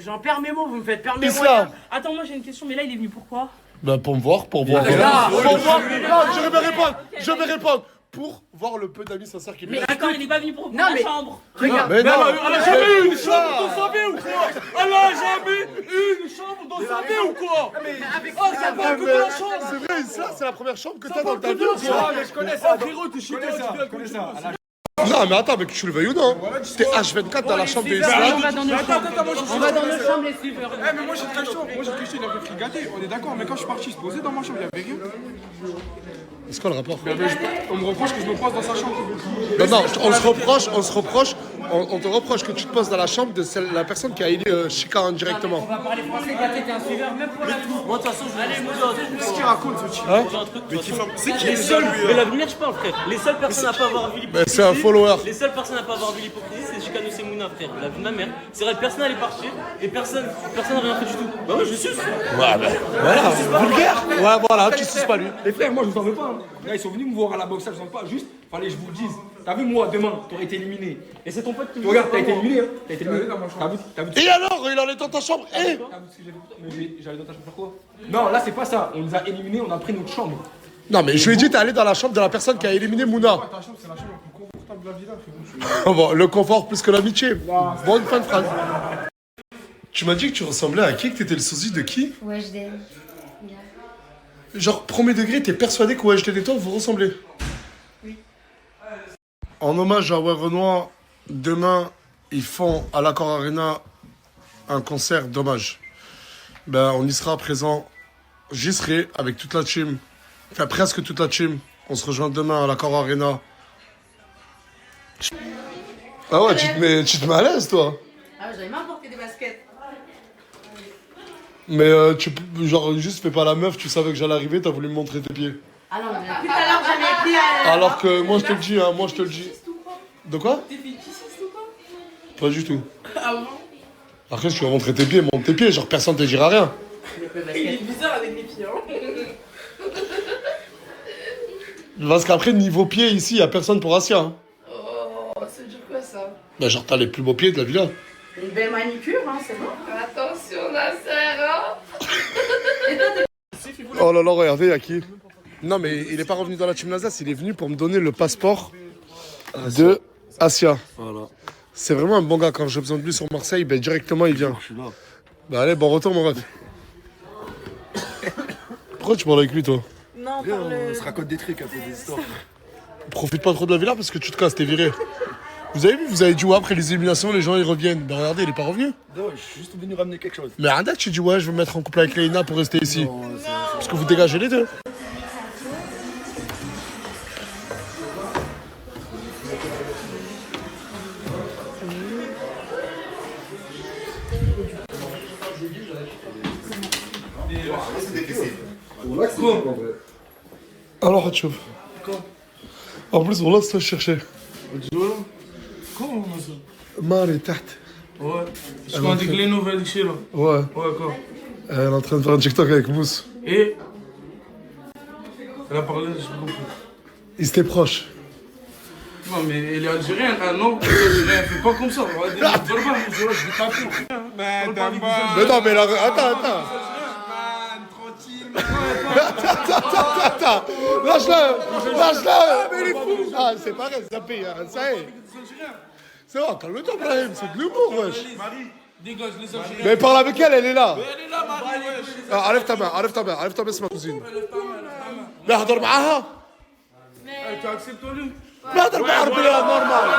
j'en perds mes mots, vous me faites perdre mes mots. Islam. Attends, moi j'ai une question, mais là il est venu pourquoi? Ben, pour me voir, pour voir. là. Pour voir. Non, je vais répondre. Pour voir le peu d'amis sincères qu'il Mais a. d'accord, il est pas venu pour Non, la mais- chambre. Regarde. Mais non, Elle a jamais eu une chambre dans sa vie ou quoi? Elle a jamais eu une chambre dans sa vie ou quoi? Oh, ça va que de la chambre! c'est vrai, ça, c'est la première chambre que t'as dans ta vie ou Ah, quoi? mais je connais ça, frérot, t'es chez toi, tu viens Je connais ça. Non, mais attends, mais que tu le veuilles ou non? T'es H24 dans la chambre de On Islam. va dans nos chambres. On va dans nos chambres, les suiveurs. Eh, mais moi j'ai très chaud. Moi j'ai très chaud, il avait frigaté. On est d'accord, mais quand je suis parti se poser dans ma chambre, il y avait rien. C'est quoi le rapport? On me reproche que je me pose dans sa chambre. Non, on te reproche que tu te poses dans la chambre de la personne qui a aidé Chika indirectement. On va parler français, Gaté, t'es un suiveur, même pour la tour. Moi, de toute façon, je vais Qu'est-ce qu'il raconte ce type? C'est qui les seuls, mais l'avenir, je parle, frère. Les seules personnes à pas avoir vu Mais l'hypocrisie. c'est un follower. Les seules personnes à pas avoir vu l'hypocrisie, c'est Chicano Semouna, frère. La vie de ma mère. C'est vrai, personne n'allait partir et personne n'a rien fait du tout. Bah ouais, je suis. Ouais, ben, voilà, vulgaire. Ouais, voilà, tu suces pas lui. Les frères, moi je vous en veux pas. Hein. Là, ils sont venus me voir à la boxe, je vous en veux pas. Juste, fallait que je vous le dise. T'as vu, moi, demain, t'aurais été éliminé. Et c'est ton pote qui me regarde, t'as été éliminé, hein. T'as été éliminé. T'as vu Et alors, il en est dans ta chambre. T'as vu ce que j'ai fait pour toi? Mais j'allais dans ta chambre faire quoi? Non, là, c'est pas ça. On nous a éliminés, on a pris notre chambre. Non, mais je lui ai dit, t'es allé dans la chambre de la personne qui a éliminé Mouna. Ta chambre, c'est la chambre la plus confortable de la villa, frérot. Bon, le confort plus que l'amitié. Bonne fin de phrase. Tu m'as dit que tu ressemblais à qui? Que t'étais le sosie de qui? Weshden. Genre, premier degré, t'es persuadé que Weshden et toi, vous ressemblez? Oui. En hommage à Ouais Renoir, demain, ils font à l'Accor Arena un concert d'hommage. Ben, on y sera présent. J'y serai avec toute la team. Enfin, presque toute la team. On se rejoint demain à l'Accor Arena. Ah ouais, tu te mets à l'aise, toi. Ah, j'avais même porté des baskets. Mais genre, juste fais pas la meuf, tu savais que j'allais arriver, t'as voulu me montrer tes pieds. Ah non, mais tout à l'heure j'avais pris Alors que moi je te le dis, hein, moi je te le dis. De quoi? T'es fétichiste ou quoi? Pas du tout. Ah bon? Après, si tu vas montrer tes pieds, montre tes pieds, genre personne te dira rien. Il est bizarre avec les pieds, hein. Parce qu'après, niveau pied, ici, y a personne pour Asia. Hein. Oh, ça veut dire quoi ça? Bah, genre, t'as les plus beaux pieds de la villa. Une belle manicure, hein, c'est bon. Attention, Nasser, hein. Oh là là, regardez, y'a qui? Non, mais il est pas revenu dans la team Nasdaq, il est venu pour me donner le passeport de Asia. Voilà. C'est vraiment un bon gars. Quand j'ai besoin de lui sur Marseille, ben directement il vient. Je suis là. Bah allez, bon retour mon ref. Pourquoi tu parles avec lui toi? Non, Viens, on se raconte des trucs, un peu des histoires. Profite pas trop de la villa parce que tu te casses, t'es viré. Vous avez vu, vous avez dit ouais, après les éliminations, les gens ils reviennent. Ben regardez, il est pas revenu. Non, je suis juste venu ramener quelque chose. Mais Arda, tu dis ouais, je veux me mettre en couple avec Léina pour rester ici. Non, Parce que vous dégagez les deux. Alors, Hatchouf. En plus, on laisse toi chercher. Comment ça? Marie, tête. Ouais. Je prends des clés nouvelles ici là. Ouais. Ouais, quoi. Elle est en train de faire un TikTok avec Mousse. Et elle a parlé, je sais pas compris. Ils étaient proches. Non, mais elle est algérienne, ah non, elle est algérienne, elle fait pas comme ça. On va dire, je vais taper. Mais non, mais là, attends. Attends. Lâche-le. Mais il est fou. Ah, c'est pareil, ça paye, ça y est. C'est bon, calme-toi, Brahim, c'est de l'humour, wesh. Marie, dégage les Algériens. Mais parle avec elle est là. Mais elle est là, Marie, wesh. Ah, enlève ta main, c'est ma cousine. Mais هضر معاها. Tu acceptes lui? ما هضر بالعربية normal.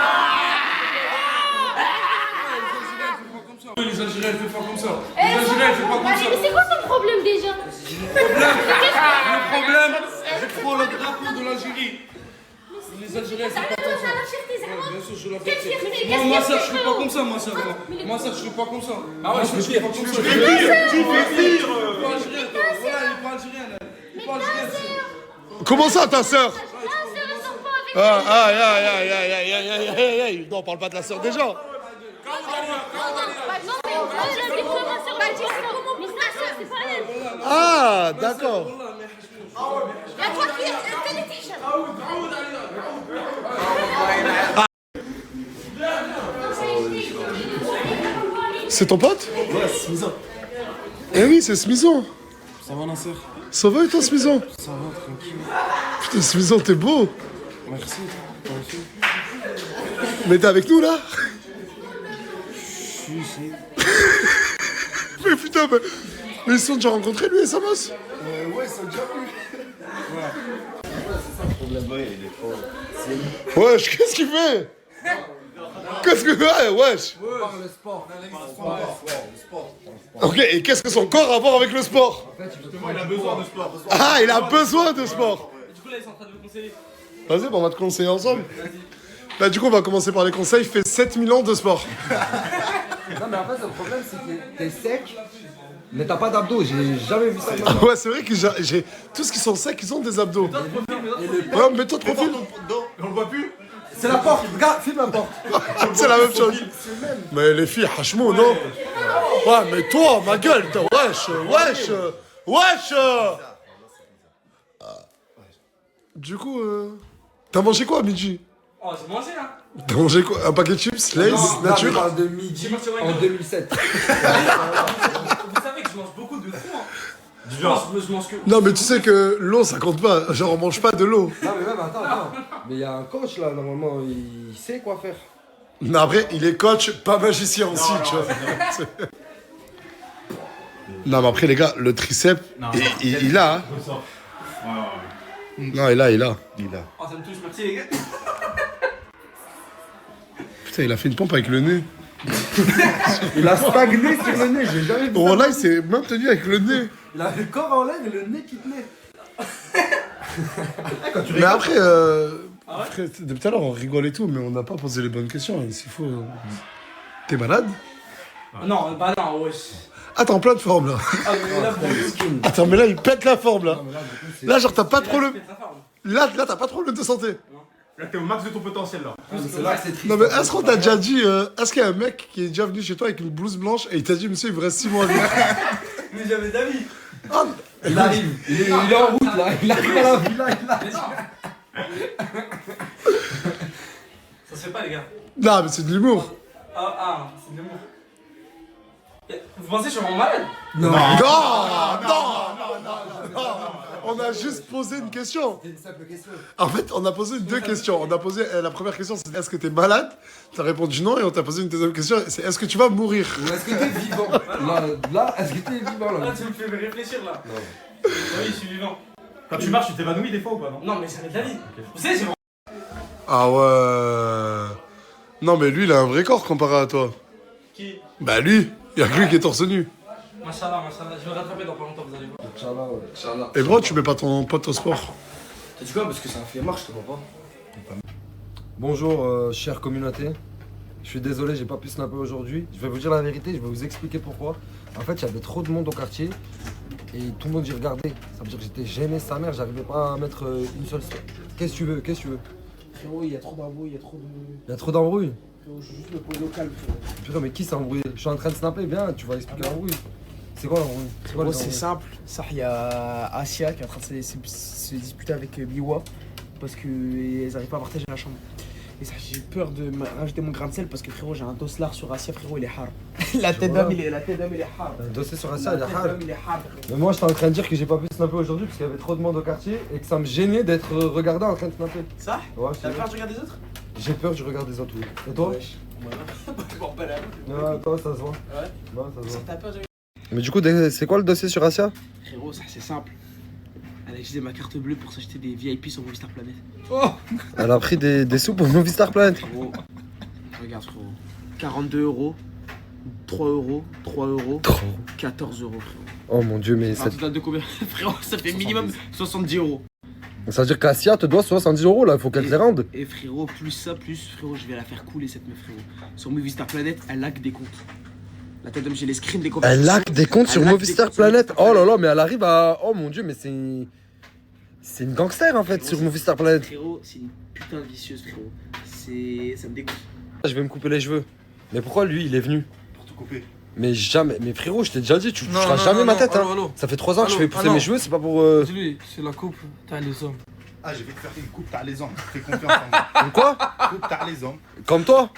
Les Algériens, ils font pas comme ça. Les Algériens, ils font pas comme ça. Mais c'est quoi ton problème déjà? Le problème, je prends le drapeau de l'Algérie. Les Algériens, c'est pas comme ça. Bien sûr, je la fais. Moi, ma soeur, je fais pas comme ça, ma soeur. Ma soeur, je fais pas comme ça. Ah ouais, je fais pas comme ça. Tu fais pire. Tu fais pire. Pas algérienne, toi. Voilà, elle est pas algérienne. Elle est pas algérienne. Comment ça, ta sœur? Aïe. Non, on parle pas de la sœur des gens. Ah, d'accord. C'est ton pote? Ouais, c'est Smizan. Eh oui, c'est Smizan. Ça va, Nasser? Ça va et toi, Smizan? Ça va, tranquille. Putain, Smizan, t'es beau. Merci, toi aussi. Mais t'es avec nous, là? Si. Mais putain, mais ils se sont déjà rencontrés, lui et Samos? Ouais, ils sont déjà venus. Ouais. C'est ça le problème, ouais, il est fort. Wesh, qu'est-ce qu'il fait? Qu'est-ce que... Ouais, wesh. Le sport. Le sport. Ok, et qu'est-ce que son corps a à voir avec le sport? Justement, il a besoin de sport. Ah, il a besoin de sport. Du coup, là, ils sont en train de me conseiller. Vas-y, on va te conseiller ensemble. Bah, du coup, on va commencer par les conseils. Fais 7000 ans de sport. Non, mais en fait, le problème, c'est que t'es sec, mais t'as pas d'abdos. J'ai jamais vu ça. Ah ouais, c'est vrai que j'ai... Tous qui sont secs, ils ont des abdos. Ouais, mets-toi de profil. On le voit plus. C'est la porte, regarde, filme la porte. C'est la même chose. Mais les filles, hachemou, non? Ouais, mais toi, ma gueule, wesh. Du coup, t'as mangé quoi à midi? Oh, j'ai mangé là. T'as mangé quoi? Un paquet de chips, Lay's, nature? On parle de midi en 2007. Vous savez que je mange beaucoup de fou. Je mange que. Non, mais tu sais que l'eau, ça compte pas. Genre, on mange pas de l'eau. Non, mais même, attends. Mais il y a un coach là, normalement, il sait quoi faire. Non, après, il est coach, pas magicien aussi, tu vois. Non, mais après, les gars, le triceps, il a. Hein. Non, il a. Oh, ça me touche, merci les gars. Putain, il a fait une pompe avec le nez. Il a stagné sur le nez, j'ai jamais vu ça. Oh là, il s'est maintenu avec le nez. Il a le corps en l'air et le nez qui tenait. Mais après, frère, depuis tout à l'heure, on rigole et tout, mais on n'a pas posé les bonnes questions. S'il faut. T'es malade? Non, bah non, wesh. Attends, plein de forme là. Ah, mais là, Attends, mais là, il pète la forme là. Là, genre, t'as pas trop le. Là, t'as pas trop le de santé. Là, t'es au max de ton potentiel là. C'est là que c'est triste. Non, mais est-ce qu'on t'a déjà dit. Est-ce qu'il y a un mec qui est déjà venu chez toi avec une blouse blanche et il t'a dit, monsieur, il vous reste 6 mois à vivre? Mais j'avais d'avis. Ah, il arrive, il est en route là, il arrive à la villa, Ça se fait pas, les gars. Non, mais c'est de l'humour. C'est de l'humour. Vous pensez que je suis vraiment malade? Non. On a juste posé une question. C'était une simple question. En fait, on a posé deux questions. On a posé la première question, c'est est-ce que t'es malade? T'as répondu non, et on t'a posé une deuxième question, c'est est-ce que tu vas mourir? Ou est-ce que t'es vivant? Là, est-ce que t'es vivant là? Là, tu me fais réfléchir là. Non. Oui, je suis vivant. Quand tu marches, tu t'évanouis des fois ou pas, non? Non, mais ça met de la vie. Vous savez, c'est bon. Ah ouais. Non, mais lui, il a un vrai corps comparé à toi. Qui? Bah lui, il y a que lui qui est torse nu. Machallah, je vais rattraper dans pas longtemps, vous allez voir. Inch'Allah, ouais. Inch'Allah. Et pourquoi tu mets pas ton pote au sport? T'as dit quoi? Parce que c'est un flemmard, je te vois pas. Bonjour, chère communauté. Je suis désolé, j'ai pas pu snapper aujourd'hui. Je vais vous dire la vérité, je vais vous expliquer pourquoi. En fait, il y avait trop de monde au quartier et tout le monde y regardait. Ça veut dire que j'étais gêné, sa mère, j'arrivais pas à mettre une seule. Qu'est-ce que tu veux? Qu'est-ce que tu veux? Frérot, il y a trop d'embrouilles, il y a trop de. Il y a trop d'embrouilles. Frérot, je suis juste le point local, frérot. Putain, mais qui s'est embrouillé? Je suis en train de snapper, bien, tu vas expliquer l'embrouille. C'est quoi l'embrouille? Frérot, c'est simple. Ça, il y a Asia qui est en train de se disputer avec Biwa parce qu'elles n'arrivent pas à partager la chambre. Et ça, j'ai peur de rajouter mon grain de sel parce que frérot, j'ai un dossard sur Asia, frérot, il est hard. La tête d'homme, il est hard. Un dossier sur Asia, il est hard. Il est hard. Mais moi, j'étais en train de dire que j'ai pas pu snapper aujourd'hui parce qu'il y avait trop de monde au quartier et que ça me gênait d'être regardé en train de snapper. Ça? Ouais, T'as peur du regard des autres? J'ai peur du regard des autres, oui. Et toi? Wesh. Non, toi, ça se voit. Ouais. Non, ça se voit. T'as peur du. Mais du coup, c'est quoi le dossier sur Asia? Frérot, ça c'est simple. Elle a utilisé ma carte bleue pour s'acheter des VIP sur Movistar Planet. Oh, elle a pris des sous pour Movistar Planet. Frérot, regarde frérot. 42 euros, 3 euros, 3 euros, 14 euros frérot. Oh mon dieu, mais Un total de combien? Frérot, ça fait minimum 70 euros. Ça veut dire qu'Asia te doit 70 euros là, il faut qu'elle te les rende. Et frérot, plus ça, frérot, je vais la faire couler cette meuf frérot. Sur Movistar Planet, elle a que des comptes. La tête d'homme, j'ai les screens des comptes. Elle hack des comptes sur Movistar Planet. Oh là là, mais elle arrive à. Oh mon dieu, mais c'est. C'est une gangster en fait sur Movistar Planet. Frérot, c'est une putain de vicieuse frérot. Ça me dégoûte. Je vais me couper les cheveux. Mais pourquoi lui il est venu? Pour te couper. Mais jamais. Mais frérot, je t'ai déjà dit, tu toucheras jamais ma tête. Hein. Ça fait 3 ans que je fais pousser mes cheveux, c'est pas pour. Dis-lui, c'est la coupe, t'as les hommes. Ah, je vais te faire une coupe, t'as les hommes. Fais confiance en moi. Quoi? Coupe, t'as les hommes. Comme toi?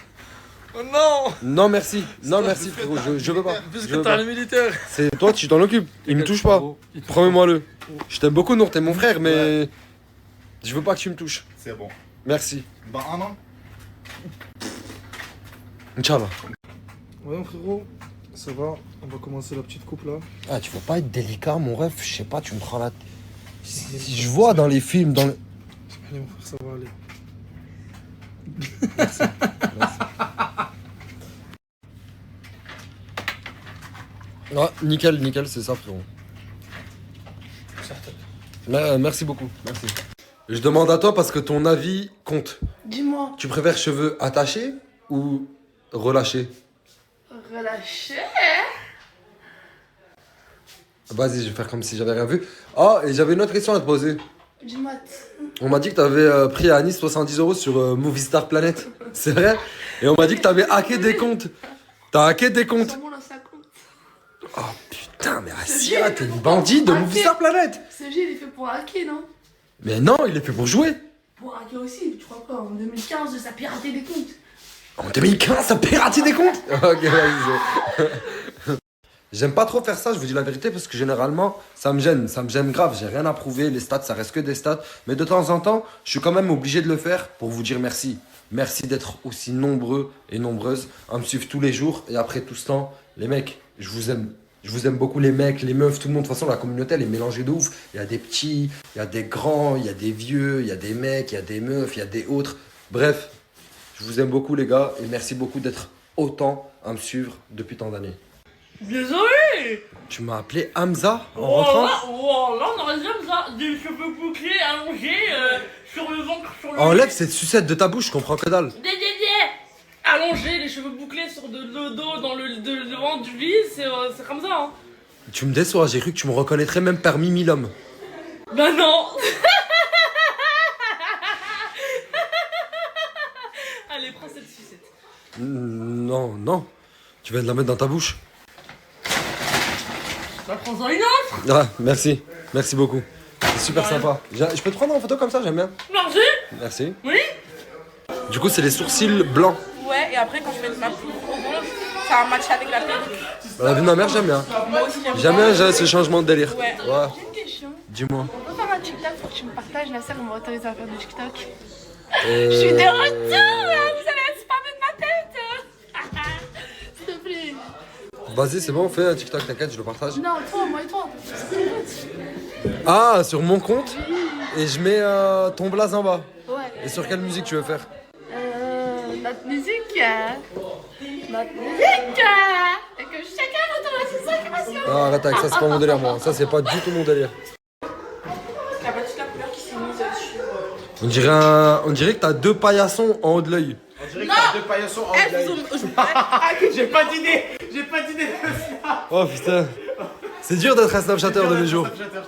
Oh non! Non merci, non merci frérot, je veux pas. Puisque t'as le militaire. C'est toi, tu t'en occupes. Il me touche pas. Promets-moi-le. Je t'aime beaucoup, Nour, t'es mon frère, mais. Je veux pas que tu me touches. C'est bon. Merci. Dans un an. Inch'Allah. Ouais, frérot, ça va, on va commencer la petite coupe là. Ah, tu vas pas être délicat, mon ref, je sais pas, tu me prends la. Si je vois dans les films, dans le. Allez, mon frère, ça va aller. Merci. Ah, nickel, c'est ça, frérot. Merci beaucoup, merci. Je demande à toi parce que ton avis compte. Dis-moi. Tu préfères cheveux attachés ou relâchés? Relâché. Vas-y, je vais faire comme si j'avais rien vu. Oh, et j'avais une autre question à te poser. Dis-moi. On m'a dit que t'avais pris à Nice 70 € sur Movistar Planet. C'est vrai? Et on m'a dit que t'avais hacké des comptes. T'as hacké des comptes. Oh putain, mais Asia, t'es une bandite de Movistar Planet. Ce jeu, il est fait pour hacker, non? Mais non, il est fait pour jouer. Pour hacker aussi, tu crois quoi? En 2015, ça a piraté des comptes. En 2015, ça a piraté des comptes. Ok, vas-y. J'aime pas trop faire ça, je vous dis la vérité, parce que généralement, ça me gêne grave. J'ai rien à prouver, les stats, ça reste que des stats. Mais de temps en temps, je suis quand même obligé de le faire pour vous dire merci. Merci d'être aussi nombreux et nombreuses à me suivre tous les jours. Et après tout ce temps, les mecs, je vous aime. Je vous aime beaucoup les mecs, les meufs, tout le monde. De toute façon, la communauté, elle est mélangée de ouf. Il y a des petits, il y a des grands, il y a des vieux, il y a des mecs, il y a des meufs, il y a des autres. Bref, je vous aime beaucoup les gars et merci beaucoup d'être autant à me suivre depuis tant d'années. Désolé. Tu m'as appelé Hamza en Oh rentrant? là, on aurait dit ça. Des cheveux bouclés, allongés, sur le ventre, sur le... Enlève cette sucette de ta bouche, je comprends que dalle. Allongés, les cheveux bouclés sur le dos, dans le devant du vis, c'est comme ça, hein. Tu me déçois, j'ai cru que tu me reconnaîtrais même parmi 1000 hommes. Bah non. Allez, prends cette sucette. Non. Tu viens de la mettre dans ta bouche. Bah prends-en une autre. Ah, merci beaucoup. C'est super sympa. Je peux te prendre en photo comme ça, j'aime bien. Merci. Merci. Oui. Du coup, c'est les sourcils blancs. Ouais, et après, quand je mets ma poudre au bronze, ça va matcher avec la perruque. La vie de ma mère, j'aime bien. Moi aussi, J'aime bien ce changement de délire. Ouais. Ouais. J'ai une question. Dis-moi. On peut faire un TikTok pour que tu me partages. La sœur m'a autorisé à faire du TikTok. Je suis de retour. Vous allez spammer de ma tête. S'il te plaît. Vas-y, c'est bon, fais un TikTok, t'inquiète, je le partage. Non, toi, moi et toi. Ah, sur mon compte. Et je mets ton blaze en bas. Ouais. Et sur quelle musique tu veux faire? Notre musique. Notre musique. Et que chacun retourne à ses occupations. Ah, arrête avec ça, c'est pas mon délire, moi. Ça, c'est pas du tout mon délire. La petite la couleur qui s'est mise dessus. On dirait que t'as deux paillassons en haut de l'œil. On dirait que t'as deux paillassons en live. J'ai pas d'idée. J'ai pas d'idée de ça. Oh putain. C'est dur d'être un snapchatter de mes jours. Je te jure.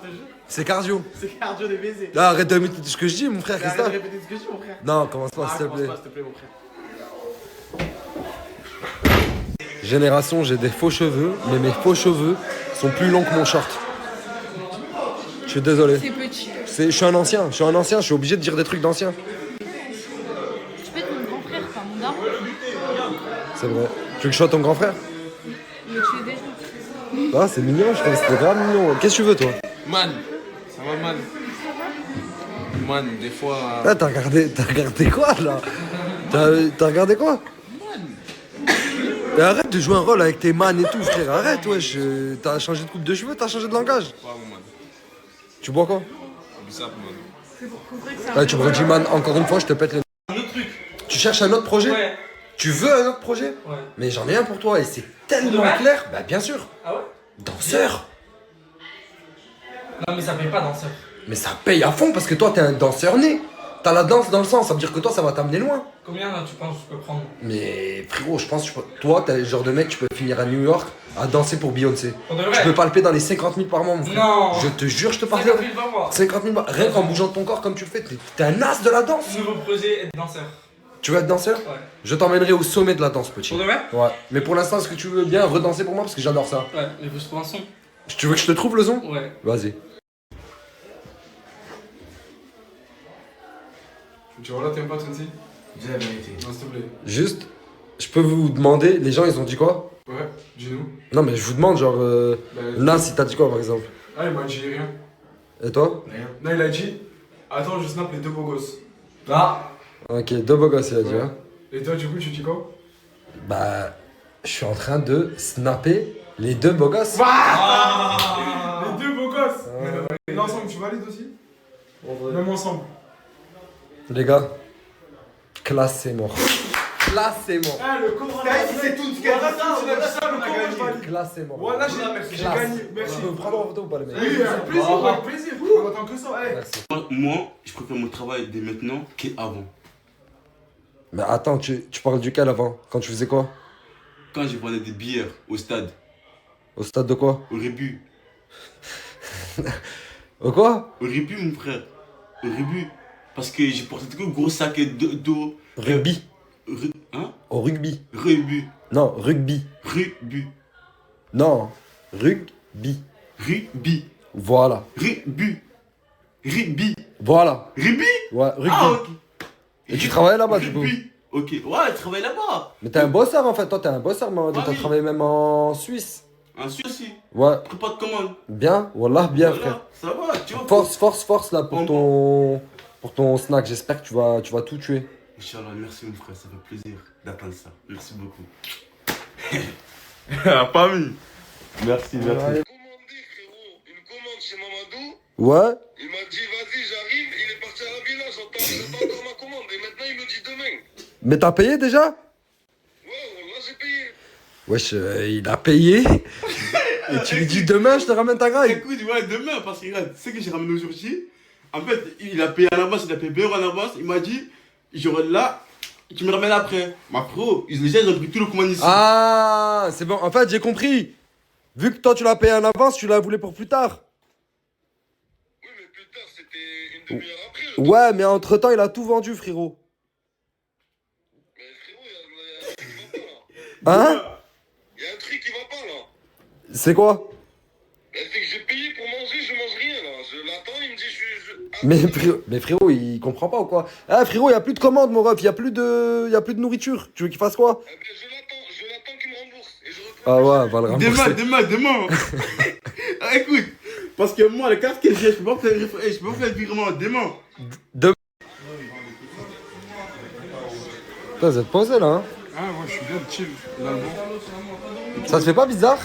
C'est cardio. C'est cardio des baisers. Là, arrête de répéter ce que je dis, mon frère, Arrête Christophe. de répéter ce que je dis, mon frère. Non, commence pas, s'il te plaît. Commence pas, s'il te plaît, mon frère. Génération, j'ai des faux cheveux, mais mes faux cheveux sont plus longs que mon short. Je suis désolé. C'est petit. Je suis un ancien, je suis obligé de dire des trucs d'anciens. Tu peux être mon grand frère, enfin mon daron. C'est vrai. Tu veux que je sois ton grand frère? Mais tu es déjà. Ah, c'est mignon, je trouve, c'était grave mignon. Qu'est-ce que tu veux, toi? Man, ça va, man. Man, des fois. Ah, t'as regardé quoi, là? T'as regardé quoi? Mais arrête de jouer un rôle avec tes man et tout, frère. Arrête, wesh. T'as changé de coupe de cheveux, t'as changé de langage. Ouais, man. Tu bois quoi? Bissap, man. C'est pour prouver que c'est un Ouais, tu me redis man, encore une fois, je te pète les... Un autre truc. Tu cherches un autre projet? Ouais. Tu veux un autre projet? Ouais. Mais j'en ai un pour toi et c'est tellement Ouais. clair. Bah bien sûr. Ah ouais? Danseur. Non mais ça paye pas danseur. Mais ça paye à fond parce que toi t'es un danseur né. T'as la danse dans le sang, ça veut dire que toi ça va t'amener loin. Combien là tu penses que je peux prendre? Mais frérot, je pense que toi t'es le genre de mec, tu peux finir à New York à danser pour Beyoncé. Pour de vrai? Tu peux palper dans les 50 000 par mois, mon frère. Non. Je te jure, je te parle. 50 000 par mois. 50 000 par... Rien qu'en bougeant de ton corps comme tu le fais, t'es un as de la danse. Nouveau projet, être danseur. Tu veux être danseur? Ouais. Je t'emmènerai au sommet de la danse, petit. Pour de vrai? Ouais. Mais pour l'instant, est-ce que tu veux bien redanser pour moi parce que j'adore ça? Ouais, mais faut se trouver un son. Tu veux que je te trouve le son? Ouais. Vas-y. Tu vois là, t'aimes pas Twenty? Dis la vérité. Non, s'il te plaît. Juste, je peux vous demander, les gens ils ont dit quoi? Ouais, dis-nous. Non mais je vous demande genre, Bah, Nas il t'a dit quoi par exemple? Ah, il m'a dit rien. Et toi? Rien. Non, il a dit. Attends, je snap les deux beaux gosses. Ah. Ok, deux beaux gosses il a dit Ouais. hein. Et toi, du coup, tu dis quoi? Bah, je suis en train de snapper les deux beaux gosses. Les deux beaux gosses! Et l'ensemble, tu valides aussi? Même ensemble. Les gars, classe c'est mort. Classe c'est mort. Ah, le con, c'est tout ce qu'elle a dit ça, on a dit ça, on a gagné. Classe c'est mort. Voilà, j'ai gagné, merci. Je peux prendre en photo ou pas les mecs? Oui, avec plaisir, avec plaisir. On attend que ça, hey. Merci. Moi, je préfère mon travail dès maintenant qu'avant. Mais attends, tu parles duquel avant? Quand tu faisais quoi? Quand j'ai vendais des bières au stade, Au stade de quoi? au rébut. Au quoi? Au rébut, mon frère. Au rébut. Parce que j'ai porté tout le gros sac d'eau. Rugby. Hein? Au rugby. Rébut. Non, rugby. Rébut. Non, rugby. Rébut. Voilà. Rébut. Rébut. Voilà. Rébut? Ouais, rugby. Ah, ok. Et tu travaillais là-bas du coup? Rébut. Ok. Ouais, je travaille là-bas. Mais t'es un bosseur en fait, toi t'es un bosseur, Mamadou. Ouais, T'as oui. travaillé même en Suisse. Un Suisse aussi. Ouais. Pas de commande. Bien, Wallah, bien Voilà, frère. ça va, tu vois. Force là pour ton snack. J'espère que tu vas tout tuer. Inch'Allah, merci mon frère, ça fait plaisir d'atteindre ça. Merci beaucoup. Pas mis. Merci, merci. Ouais. Il m'a dit vas-y j'arrive, il est parti à la villa, j'attends encore ma commande et maintenant il me dit demain. Mais t'as payé déjà? Ouais, là j'ai payé. Wesh, il a payé. Et tu lui dis demain je te ramène ta graille. Écoute, ouais, demain, parce que regarde, tu sais que j'ai ramené aujourd'hui. En fait, il a payé à l'avance, il a payé 20 € à l'avance. Il m'a dit, j'aurai là, tu me ramènes après. Ma frérot, déjà ils ont pris tout le commande ici. Ah, c'est bon. En fait, j'ai compris. Vu que toi tu l'as payé en avance, tu l'as voulu pour plus tard. Oui mais plus tard c'était une demi-heure après. Ouais, mais entre temps il a tout vendu, frérot. Mais frérot, il y a un truc qui va pas là. Hein? Il y a un truc qui va pas là. C'est quoi? Ben, c'est que j'ai payé pour manger, je mange rien là. Je l'attends, il me dit Mais frérot, il comprend pas ou quoi? Ah frérot, y a plus de commandes mon ref, y a plus de nourriture. Tu veux qu'il fasse quoi? Eh ben, je l'attends qu'il me rembourse. Et je Ah ouais, va le rembourser. Demain. Ah, écoute, Parce que moi, le casque que j'ai, je peux pas faire le virement demain. Putain, vous êtes posé là, hein? Ah ouais, je suis bien chill. Ça te fait pas bizarre?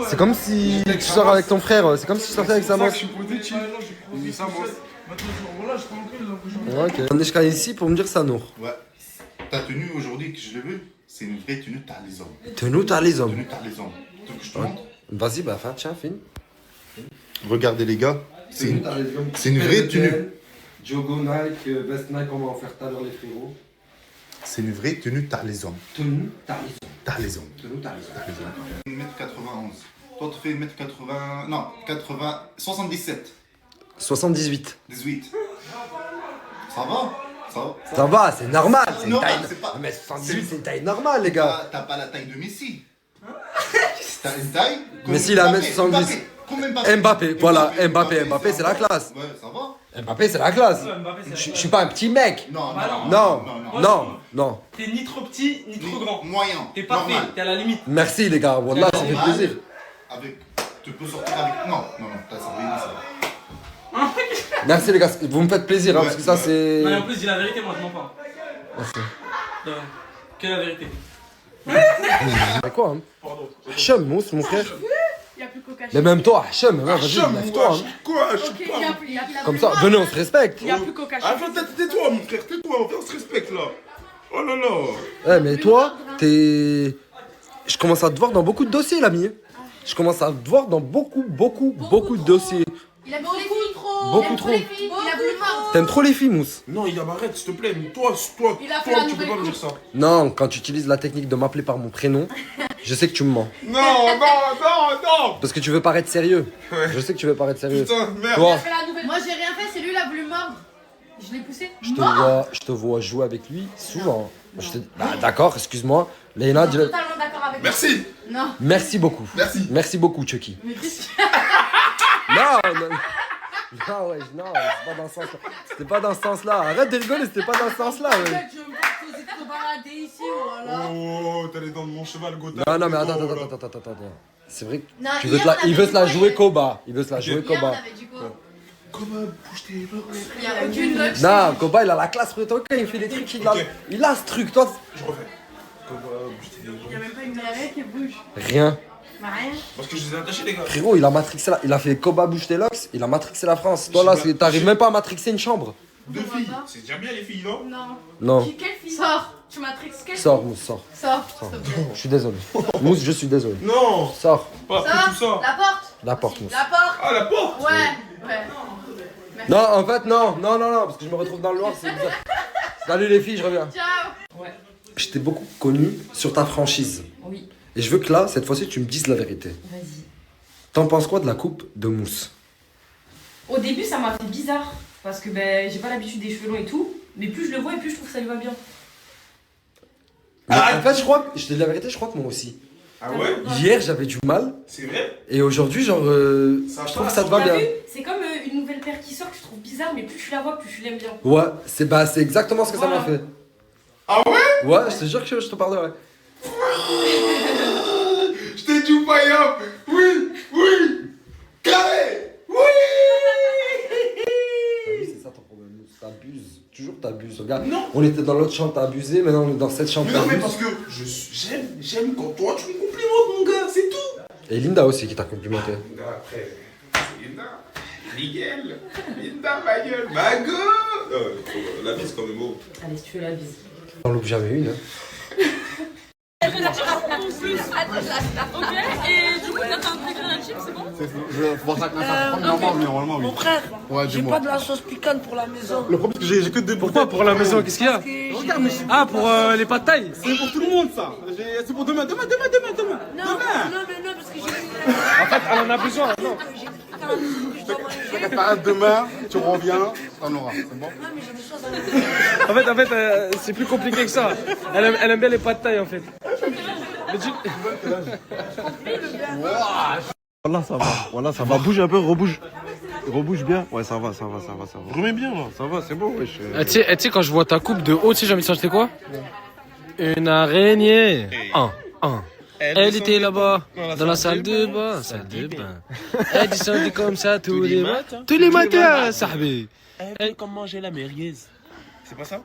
C'est comme si tu sors avec ton frère, c'est comme si tu sortais avec Samos. Je suis posé chill. Samos. Ok. On est jusqu'à ici pour me dire Sanour. Ouais. Ta tenue aujourd'hui que je l'ai vue, c'est une vraie tenue t'as les hommes. Tenue t'as les hommes. Tenue t'as les hommes. Donc je te montre. Vas-y, bah tiens, filme. Regardez les gars, c'est une vraie tenue. Jogo Nike, Vest Nike, on m'a offert tout à l'heure les frérots. C'est une vraie tenue t'as les hommes. Tenue t'as les hommes. T'as les hommes. Tenue t'as les hommes. 1m91. Toi tu fais 1m80. Non, 80. 77. 78. 18. Ça va? Ça va, c'est normal. C'est une Non, taille. c'est pas- Mais 78, c'est une taille normale, les gars. T'as pas la taille de Messi. T'as une taille. Messi, il a 1m70. Mbappé, voilà, Mbappé, c'est la classe. Ouais, ça va. Mbappé, c'est la classe. Je suis pas un petit mec. Non. Non. T'es ni trop petit, ni trop grand. Moyen. T'es parfait, normal. t'es à la limite. Merci, les gars. Wallah, ça fait Normal. plaisir. Avec. Tu peux sortir avec. Non, t'as ça va, ça va. Merci, les gars. Vous me faites plaisir, hein, parce que ça, c'est. Non, mais en plus, dis la vérité, moi je mens pas. Merci. Ouais. Que la vérité. C'est quoi, hein? Hachem, Mousse, mon frère. Y'a plus Coca. Mais même toi, Hachem, vas-y, lève-toi. Hein. Quoi? Je Ok, sais pas. y'a plus Comme ça, venez, on se respecte. Y'a plus Coca. Attends, tais-toi, mon frère, tais-toi, on se respecte là. Oh là là. Ouais, mais toi, t'es. Je commence à te voir dans beaucoup de dossiers, l'ami. Je commence à te voir dans beaucoup de dossiers. Il a beaucoup trop. Beaucoup trop. Il a voulu mordre. T'aimes trop les filles, Mousse? Non, il arrête, s'il te plaît. Mais toi, Il a fait la tu peux nouvelle pas me dire coupe. ça. Non, quand tu utilises la technique de m'appeler par mon prénom, je sais que tu me mens. Non. Parce que tu veux paraître sérieux. Ouais. Je sais que tu veux paraître sérieux. Putain, merde. Toi, Moi j'ai rien fait, c'est lui il a voulu mordre. Je l'ai poussé. je te vois jouer avec lui souvent. Bah, d'accord, excuse-moi. Léna, dis-le. Totalement d'accord avec toi. Merci. Non. Merci beaucoup. Merci. Merci beaucoup, Chucky. Mais qu'est-ce que Non, non, c'est pas dans ce sens-là. C'était pas dans ce sens-là. Arrête de rigoler, c'était pas dans ce sens-là. Ouais. je vais me faire poser trop balader ici, voilà. Oh, t'as les dents de mon cheval, Gotha. Non, mais attends. C'est vrai que Non, tu veux hier, on il avait veut se la dit jouer quoi, Koba. Il veut se la jouer Hier, on Koba. avait dit quoi? Comment bouge tes locks? Il y a aucune loque. Non, Koba, il a la classe, frère. Toi, quand il fait des trucs, il a ce truc. Toi, Je refais. Comment bouge tes locks? Il y a même pas une arrêt qui bouge. rien. Bah rien. Parce que je les ai attachés, les gars. Frérot, il a matrixé il a fait Koba bouge tes locks, il a matrixé la France. Toi, là, t'arrives même pas à matrixer une chambre. Deux filles. C'est déjà bien, les filles, non? Non. Non. Quelle fille? Sors. Tu matrixes quelle fille? Sors, Mousse, sors. Sors. Sors. Je suis désolé. Mousse, je suis désolé. Non. Sors. Pas après tout ça. La porte. La porte, Mousse. La porte. Ah, la porte. Ouais. Non, en fait, non, parce que je me retrouve dans le noir, c'est bizarre. Salut les filles, je reviens. Ciao. Ouais. Je t'ai beaucoup connu sur ta franchise. Oui. Et je veux que là, cette fois-ci, tu me dises la vérité. Vas-y. T'en penses quoi de la coupe de Mousse? Au début, ça m'a fait bizarre. Parce que ben, j'ai pas l'habitude des cheveux longs et tout. Mais plus je le vois et plus je trouve que ça lui va bien. Mais en fait, je crois, je te dis la vérité, je crois que moi aussi. Ah ouais? Hier, j'avais du mal. C'est vrai? Et aujourd'hui, genre, je trouve que ça te va T'as bien. vu? C'est comme une nouvelle paire qui sort que je trouve bizarre, mais plus je la vois, plus je l'aime bien. Ouais, c'est exactement ce que ça m'a fait. Ah ouais? Ouais, je te jure que je te parle de vrai. Je t'ai dit ou pas, Yop? Oui. Carré. Oui. T'as vu, c'est ça ton problème, Mousse. T'abuses. Toujours t'abuses. Regarde, on était dans l'autre chambre, t'as abusé, maintenant on est dans cette chambre, Mais non, mais t'abuses. parce que j'aime quand toi tu me complimentes, mon gars, c'est tout. Et Linda aussi qui t'a complimenté. Après, c'est Linda. Miguel. Linda, ma gueule. Ma gueule. La bise quand même beau. Allez, si tu veux la bise. On loupe jamais une, hein. Ok, et du coup, t'as intégré la chip, c'est bon? Je pense que ça normalement, oui. Mon frère, Ouais, j'ai dis-moi. pas de la sauce piquante pour la maison. Le problème, c'est que j'ai que deux. Pourquoi pour la maison? Qu'est-ce qu'il y a? Regarde, mais Ah, pour les pâtes taille? C'est pour tout le monde, ça. C'est pour demain. Non, parce que j'ai En fait, elle en a besoin. Non. T'inquiète pas, demain, tu reviens, t'en auras. C'est bon? En fait, c'est plus compliqué que ça. Elle aime bien les pâtes taille en fait. Mais Voilà, ça va. Bouge un peu, rebouge. Rebouge bien. Ouais, ça va. Remets bien là. Ça va, c'est beau, wesh. tu sais, quand je vois ta coupe de haut, tu sais, j'ai envie de s'acheter quoi? Une araignée. Elle était là-bas, dans la salle de bain, salle de bain. Elle descendait comme ça tous les matins, sahbi. Elle veut comme manger la merguez. C'est pas ça?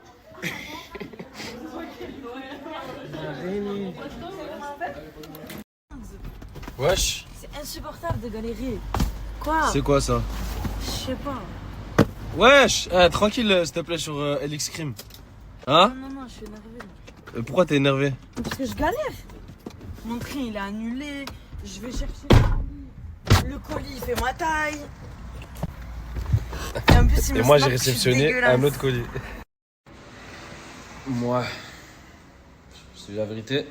Wesh. C'est insupportable de galérer. Quoi? C'est quoi ça? Je sais pas. Wesh, tranquille s'il te plaît sur LX Crime. Hein? Non, je suis énervée. Pourquoi t'es énervé? Parce que je galère. Mon train il est annulé. Je vais chercher le colis, il fait ma taille. Et en plus, il me Et moi j'ai snap, je suis réceptionné dégueulasse. un autre colis. Moi, je te dis la vérité,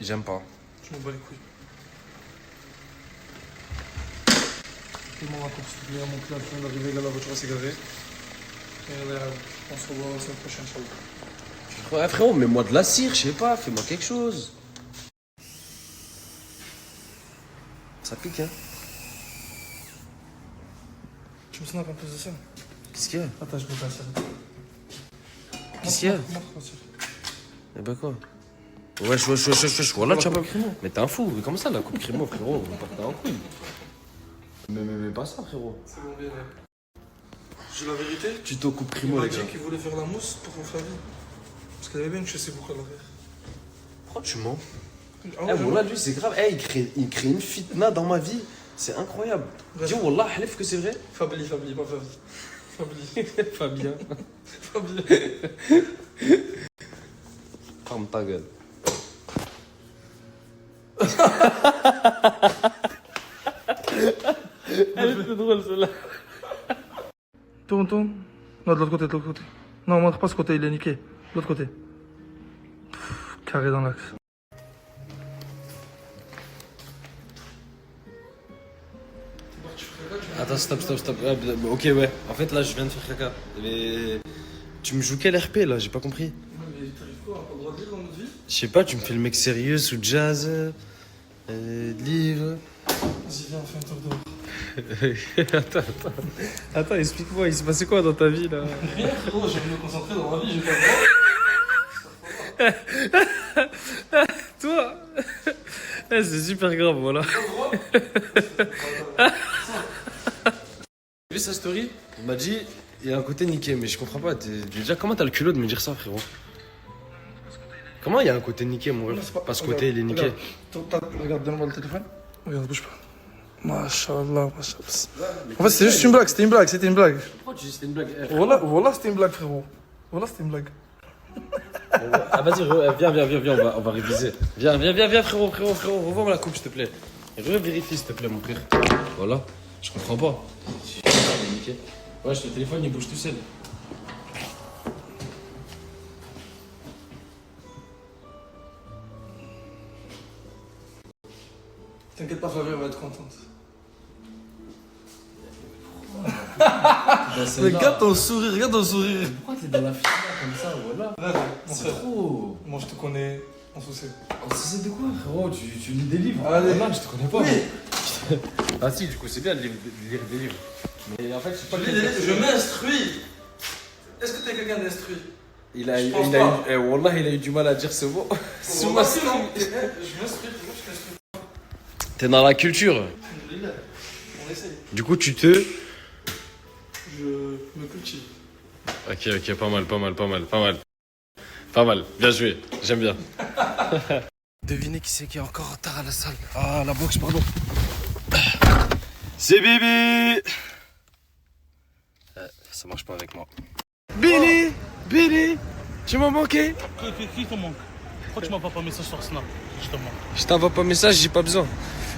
j'aime pas. Je m'en bats les couilles. Fais-moi ma course, s'il te plaît, mon client vient d'arriver, là, la voiture s'est garée. Et là, on se revoit la semaine prochaine, Inch'Allah. Ouais, frérot, mets-moi de la cire, je sais pas, fais-moi quelque chose. Ça pique, hein? Tu me snaps un peu de ça? Qu'est-ce qu'il y a? Attends, je peux pas ça. Qu'est-ce qu'il y a? Eh ben quoi? Wesh, voilà, tu vas pas. Mais t'es un fou, mais comment ça la coupe crimo, frérot? On va partir en couille. Mais pas ça, frérot. C'est bon, bien. J'ai la vérité. Tu te coupes Il crimo, m'a les dit gars. qu'il voulait faire la mousse pour mon famille. Parce qu'il avait bien une chassée boucle à l'arrière. Pourquoi tu mens? Ah ouais, Wallah, lui, c'est grave. Il crée une fitna dans ma vie. C'est incroyable. Dis, Wallah, halif que c'est vrai. Fabli, pas Fabli. Fabien. Fabien. Ferme ta gueule. Elle était drôle, celle-là. Tourne. Non, de l'autre côté. Non, montre pas ce côté, il est niqué. De l'autre côté. Carré dans l'axe. Attends, stop. Ok, ouais. En fait, là, je viens de faire caca. Mais. Tu me joues quel RP là? J'ai pas compris. Mais t'arrives quoi? On a pas le droit de lire dans notre vie? Je sais pas, tu me fais le mec sérieux sous jazz. Livre. Vas-y, viens, on fait un tour dehors. Attends, explique-moi, il s'est passé quoi dans ta vie là? Rien, frérot, j'ai envie de me concentrer dans ma vie, j'ai pas le droit. Toi c'est super grave, voilà. T'as vu sa story? Il m'a dit, il y a un côté niqué, mais je comprends pas. Déjà, comment t'as le culot de me dire ça, frérot? Comment il y a un côté niqué, mon ref? Pas ce côté, il est niqué. Regarde, donne-moi le téléphone. Regarde, bouge pas. Masha'Allah. En fait, c'était juste une blague, c'était une blague. Pourquoi tu dis c'était une blague? Voilà, c'était une blague, frérot. Voilà, c'était une blague. Ah, vas-y, viens, on va réviser. Viens, frérot, revois la coupe, s'il te plaît. Vérifie, s'il te plaît, mon frère. Voilà, je comprends pas. Ouais, le téléphone, il bouge tout seul. T'inquiète pas, Fabien va être contente. Regarde ton sourire, Pourquoi t'es dans la fille comme ça, voilà? C'est trop. Moi, je te connais, on se sait. On se sait de quoi, frérot? Tu lis des livres? Allez. Voilà, je te connais pas. Oui. Ah si, du coup, c'est bien de lire des livres. Mais en fait, je sais pas... Je m'instruis. Est-ce que t'es quelqu'un d'instruit? Il a eu du mal à dire ce mot. Je m'instruis, T'es dans la culture. On essaye. Du coup, tu te... Je me cultive. Ok, pas mal. Bien joué, j'aime bien. Devinez qui c'est qui est encore en retard à la salle. Ah, la boxe, pardon. C'est Bibi. Ça marche pas avec moi. Billy, tu m'as manqué. Qui te manque? Pourquoi tu m'envoies pas un message sur Snap, justement? Je t'envoie pas de message, j'ai pas besoin.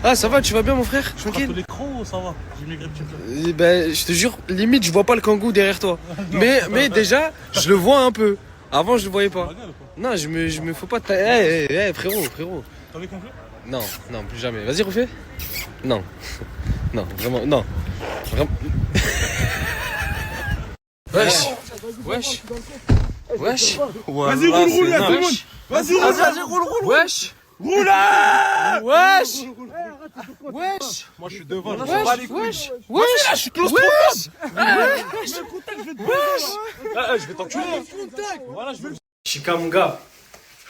Ah, ça va, tu vas bien, mon frère? Tranquille. Les crocs, ça va? J'ai migré petit peu. Ben, je te jure, limite, je vois pas le kangou derrière toi. mais déjà, je le vois un peu. Avant, je le voyais pas. Non, je me faut pas. Frérot. T'avais compris? Non, plus jamais. Vas-y, refais. Non, vraiment, non. Vraiment. Wesh. Vas-y, roule, là, tout le monde. Vas-y, roule. Wesh. Roule. Wesh. Moi, je suis devant. Wesh. Là, je suis claustrophobe. Je vais t'enculer. Voilà, je veux. Chikamunga.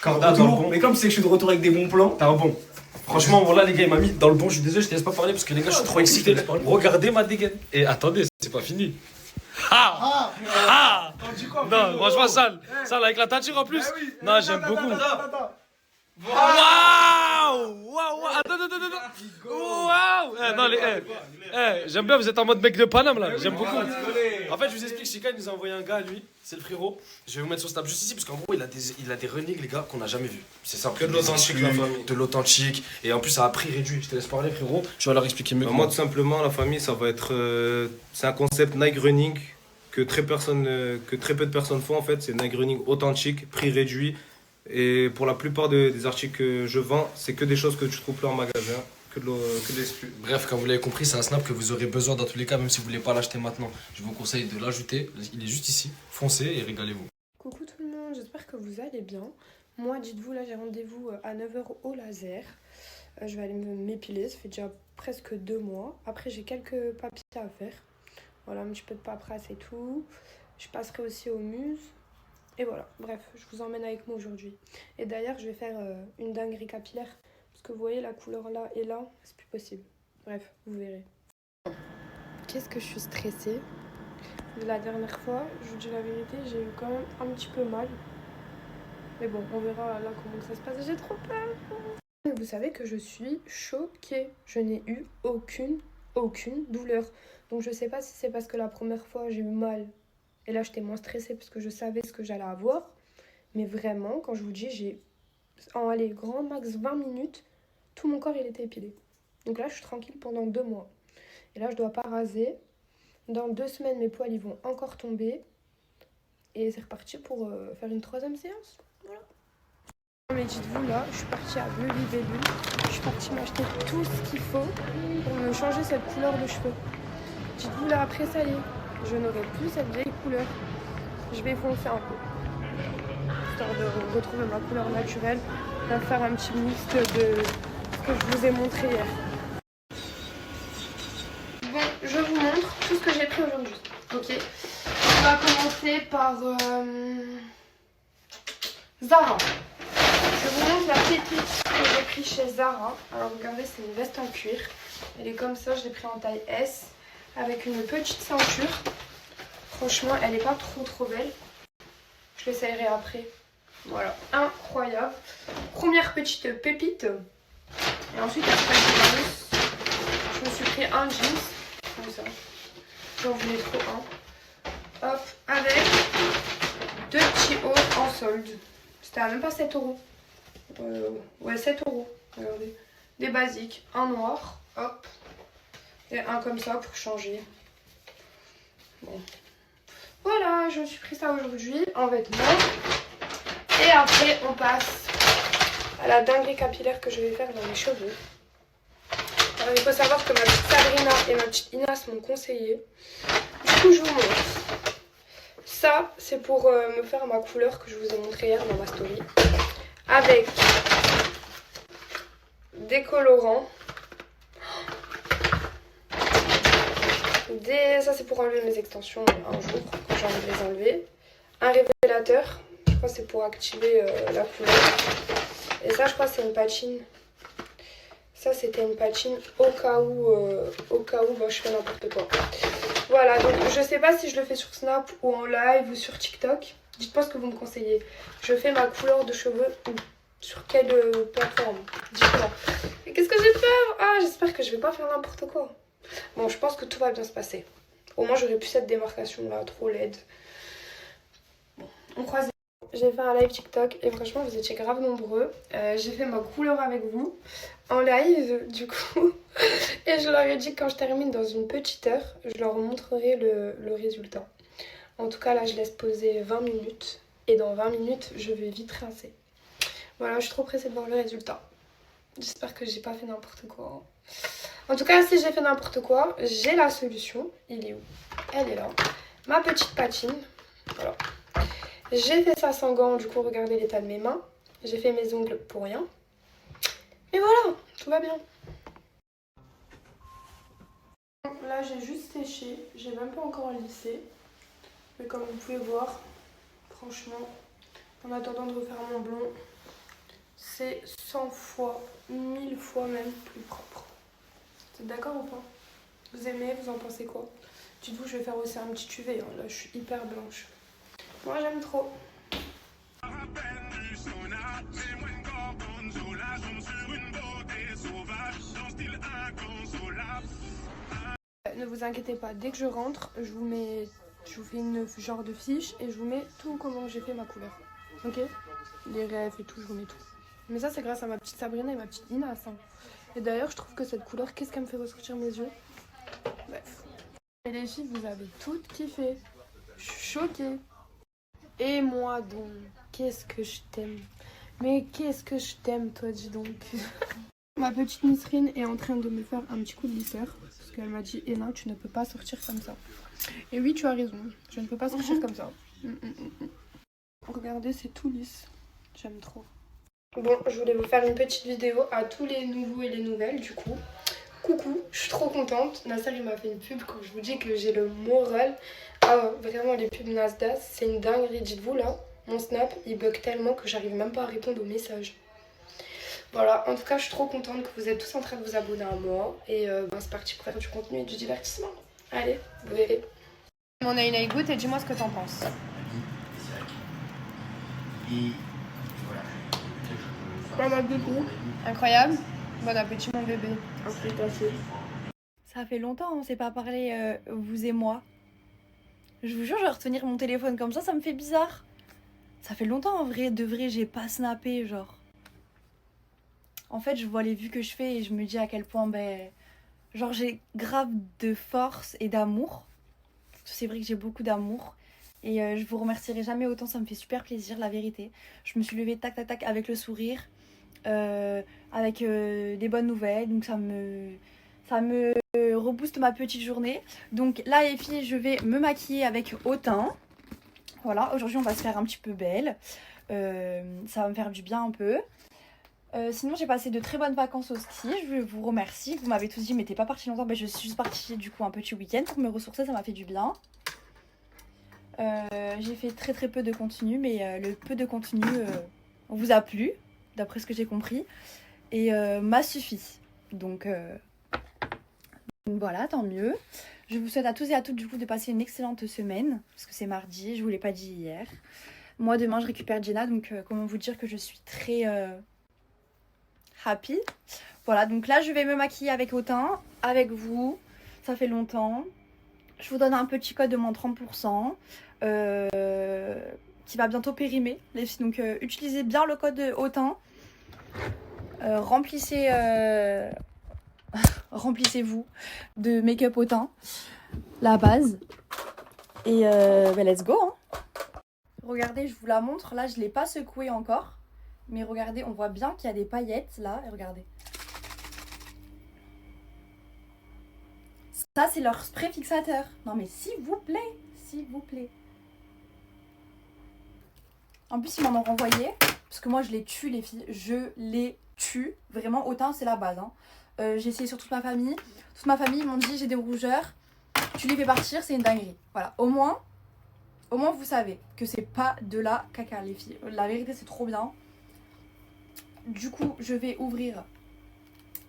Corda dans le bon. Mais comme c'est que je suis de retour avec des bons plans, t'as un bon. Franchement, voilà, les gars, il m'a mis dans le bon. Je suis désolé, je te laisse pas parler parce que les gars, je suis trop excité. Regardez ma dégaine. Et attendez, c'est pas fini. Ah! Ah! Non, franchement, sale. Sale avec la teinture en plus. Non, j'aime beaucoup. Waouh! Waouh! Attends. Waouh! Non, j'aime bien, vous êtes en mode mec de Paname là. J'aime beaucoup. En fait, je vous explique, Chika, il nous a envoyé un gars, lui. C'est le frérot. Je vais vous mettre son snap juste ici parce qu'en gros, il a des running, les gars, qu'on n'a jamais vu. C'est ça. Que de l'authentique, la famille. De l'authentique. Et en plus, ça a prix réduit. Je te laisse parler, frérot. Tu vas leur expliquer mieux. Moi, tout simplement, la famille, ça va être. C'est un concept Nike Running que très peu de personnes font en fait. C'est Nike Running authentique, prix réduit. Et pour la plupart des articles que je vends, c'est que des choses que tu trouves plus en magasin, que des exclus. Bref, comme vous l'avez compris, c'est un snap que vous aurez besoin dans tous les cas, même si vous voulez pas l'acheter maintenant. Je vous conseille de l'ajouter. Il est juste ici. Foncez et régalez-vous. Coucou tout le monde, j'espère que vous allez bien. Moi, dites-vous, là j'ai rendez-vous à 9h au laser. Je vais aller m'épiler, ça fait déjà presque 2 mois. Après, j'ai quelques papiers à faire. Voilà, un petit peu de paperasse et tout. Je passerai aussi aux muses. Et voilà, bref, je vous emmène avec moi aujourd'hui. Et d'ailleurs, je vais faire une dinguerie capillaire. Parce que vous voyez, la couleur là et là, c'est plus possible. Bref, vous verrez. Qu'est-ce que je suis stressée. La dernière fois, je vous dis la vérité, j'ai eu quand même un petit peu mal. Mais bon, on verra là comment ça se passe. J'ai trop peur. Vous savez que je suis choquée. Je n'ai eu aucune douleur. Donc je sais pas si c'est parce que la première fois, j'ai eu mal. Et là, j'étais moins stressée parce que je savais ce que j'allais avoir. Mais vraiment, quand je vous dis, j'ai en allez, grand max 20 minutes, tout mon corps, il était épilé. Donc là, je suis tranquille pendant 2 mois. Et là, je dois pas raser. Dans 2 semaines, mes poils, ils vont encore tomber. Et c'est reparti pour faire une 3e séance. Voilà. Mais dites-vous, là, je suis partie à Bleu Libellule. Je suis partie m'acheter tout ce qu'il faut pour me changer cette couleur de cheveux. Dites-vous, là, après, ça y est. Je n'aurai plus cette vieille couleur. Je vais foncer un peu. Histoire de retrouver ma couleur naturelle. On va faire un petit mix de ce que je vous ai montré hier. Bon, je vous montre tout ce que j'ai pris aujourd'hui. Ok. On va commencer par Zara. Je vous montre la pépite que j'ai pris chez Zara. Alors regardez, c'est une veste en cuir. Elle est comme ça, je l'ai pris en taille S. Avec une petite ceinture. Franchement, elle n'est pas trop belle. Je l'essayerai après. Voilà, incroyable. Première petite pépite. Et ensuite, après, je me suis pris un jeans. Comme ça. J'en voulais trop un. Hop, avec 2 petits hauts en solde. C'était à même pas 7 €. Ouais, 7 €. Regardez. Des basiques. Un noir. Hop. Et un comme ça pour changer. Bon. Voilà, je me suis pris ça aujourd'hui en vêtements. Et après, on passe à la dinguerie capillaire que je vais faire dans mes cheveux. Alors, il faut savoir que ma petite Sabrina et ma petite Inas m'ont conseillé. Du coup, je vous montre. Ça, c'est pour me faire ma couleur que je vous ai montré hier dans ma story. Avec des colorants. Ça c'est pour enlever mes extensions un jour quand j'ai envie de les enlever. Un révélateur, je crois que c'est pour activer la couleur. Et ça je crois que c'est une patine. Ça c'était une patine au cas où bah, je fais n'importe quoi. Voilà, donc je sais pas si je le fais sur Snap ou en live ou sur TikTok. Dites-moi ce que vous me conseillez. Je fais ma couleur de cheveux où? Sur quelle plateforme? Dites-moi. Et qu'est-ce que j'ai peur? Ah, j'espère que je vais pas faire n'importe quoi. Bon, je pense que tout va bien se passer. Au moins, j'aurais pu cette démarcation là, trop laide. Bon, on croise. J'ai fait un live TikTok et franchement, vous étiez grave nombreux. J'ai fait ma couleur avec vous en live, du coup. Et je leur ai dit que quand je termine dans une petite heure, je leur montrerai le résultat. En tout cas, là, je laisse poser 20 minutes. Et dans 20 minutes, je vais vite rincer. Voilà, je suis trop pressée de voir le résultat. J'espère que j'ai pas fait n'importe quoi. En tout cas, si j'ai fait n'importe quoi, j'ai la solution. Il est où? Elle est là. Ma petite patine. Voilà. J'ai fait ça sans gants, du coup, regardez l'état de mes mains. J'ai fait mes ongles pour rien. Et voilà, tout va bien. Là, j'ai juste séché. J'ai même pas encore lissé. Mais comme vous pouvez voir, franchement, en attendant de refaire mon blond, c'est 100 fois, 1000 fois même plus propre. Vous êtes d'accord ou pas? Vous aimez? Vous en pensez quoi? Dites-vous, je vais faire aussi un petit UV, hein. Là je suis hyper blanche. Moi j'aime trop. Ne vous inquiétez pas, dès que je rentre, je vous fais une genre de fiche et je vous mets tout comment j'ai fait ma couleur. Ok? Les rêves et tout, je vous mets tout. Mais ça c'est grâce à ma petite Sabrina et ma petite Inas. Hein. Et d'ailleurs, je trouve que cette couleur, qu'est-ce qu'elle me fait ressortir mes yeux? Bref. Et les filles, vous avez toutes kiffé. Je suis choquée. Et moi donc, qu'est-ce que je t'aime. Mais qu'est-ce que je t'aime, toi, dis donc. Ma petite Nisrine est en train de me faire un petit coup de lisseur. Parce qu'elle m'a dit, Ena, tu ne peux pas sortir comme ça. Et oui, tu as raison. Je ne peux pas sortir comme ça. Regardez, c'est tout lisse. J'aime trop. Bon, je voulais vous faire une petite vidéo à tous les nouveaux et les nouvelles, du coup. Coucou, je suis trop contente. Nasser, il m'a fait une pub quand je vous dis que j'ai le moral. Ah, vraiment, les pubs Nasdaq, c'est une dinguerie. Dites-vous, là, mon Snap, il bug tellement que j'arrive même pas à répondre aux messages. Voilà, en tout cas, je suis trop contente que vous êtes tous en train de vous abonner à moi. Et c'est parti pour faire du contenu et du divertissement. Allez, vous verrez. On a une écoute et dis-moi ce que t'en penses. Voilà, bébé. Incroyable. Bon appétit, mon bébé. Ça fait longtemps, on s'est pas parlé, vous et moi. Je vous jure, je vais retenir mon téléphone comme ça me fait bizarre. Ça fait longtemps, en vrai, de vrai, j'ai pas snappé, genre. En fait, je vois les vues que je fais et je me dis à quel point, genre, j'ai grave de force et d'amour. C'est vrai que j'ai beaucoup d'amour. Et je vous remercierai jamais autant, ça me fait super plaisir, la vérité. Je me suis levée tac tac tac avec le sourire, avec des bonnes nouvelles, donc ça me rebooste ma petite journée. Donc là les filles, je vais me maquiller avec haut teint. Voilà, aujourd'hui on va se faire un petit peu belle. Ça va me faire du bien un peu. Sinon j'ai passé de très bonnes vacances au ski, je vous remercie. Vous m'avez tous dit mais t'es pas partie longtemps, je suis juste partie du coup un petit week-end pour me ressourcer, ça m'a fait du bien. J'ai fait très très peu de contenu, mais le peu de contenu vous a plu, d'après ce que j'ai compris, et m'a suffi. Donc voilà, tant mieux. Je vous souhaite à tous et à toutes du coup de passer une excellente semaine, parce que c'est mardi, je vous l'ai pas dit hier. Moi demain je récupère Jenna, donc comment vous dire que je suis très happy. Voilà, donc là je vais me maquiller avec haut teint, avec vous, ça fait longtemps. Je vous donne un petit code de moins 30%. Qui va bientôt périmer les filles, donc utilisez bien le code haut teint, remplissez-vous de make-up haut teint, la base, et let's go hein. Regardez, je vous la montre, là je l'ai pas secouée encore, mais regardez, on voit bien qu'il y a des paillettes là, et regardez, ça c'est leur spray fixateur. Non mais s'il vous plaît, s'il vous plaît. En plus, ils m'en ont renvoyé, parce que moi, je les tue, les filles. Je les tue. Vraiment, autant, c'est la base. Hein. J'ai essayé sur toute ma famille. Toute ma famille, ils m'ont dit, j'ai des rougeurs. Tu les fais partir, c'est une dinguerie. Voilà, au moins, vous savez que c'est pas de la caca, les filles. La vérité, c'est trop bien. Du coup, je vais ouvrir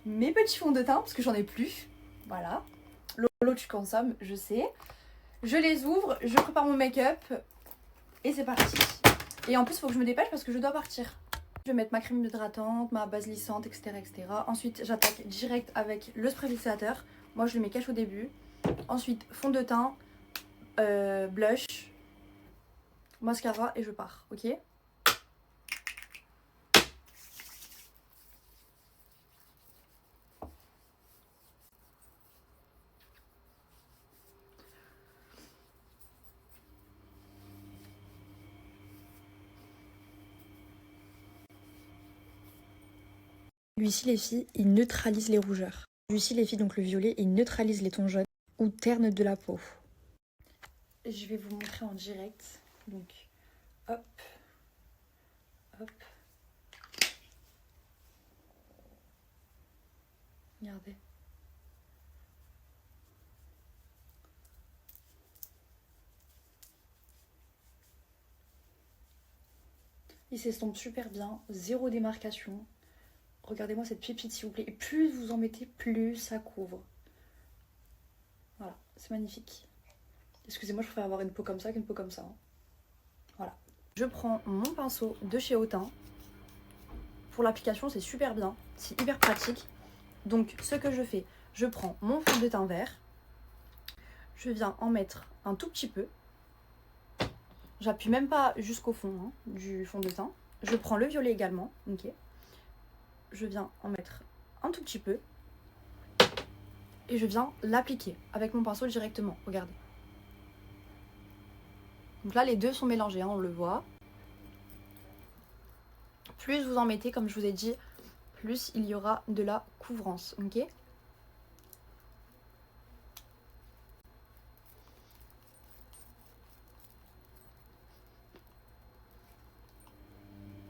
mes petits fonds de teint, parce que j'en ai plus. Voilà. Lolo, tu consommes, je sais. Je les ouvre, je prépare mon make-up, et c'est parti. Et en plus, il faut que je me dépêche parce que je dois partir. Je vais mettre ma crème hydratante, ma base lissante, etc. etc. Ensuite, j'attaque direct avec le spray fixateur. Moi, je le mets cache au début. Ensuite, fond de teint, blush, mascara et je pars. Ok ? Celui-ci, les filles, il neutralise les rougeurs. Celui-ci, les filles, donc le violet, il neutralise les tons jaunes ou ternes de la peau. Je vais vous montrer en direct. Donc, hop, hop. Regardez. Il s'estompe super bien, zéro démarcation. Regardez-moi cette pépite s'il vous plaît. Et plus vous en mettez, plus ça couvre. Voilà, c'est magnifique. Excusez-moi, je préfère avoir une peau comme ça qu'une peau comme ça. Hein. Voilà. Je prends mon pinceau de chez Autain. Pour l'application, c'est super bien. C'est hyper pratique. Donc, ce que je fais, je prends mon fond de teint vert. Je viens en mettre un tout petit peu. J'appuie même pas jusqu'au fond hein, du fond de teint. Je prends le violet également. Ok. Je viens en mettre un tout petit peu. Et je viens l'appliquer avec mon pinceau directement. Regardez. Donc là, les deux sont mélangés, hein, on le voit. Plus vous en mettez, comme je vous ai dit, plus il y aura de la couvrance. Ok.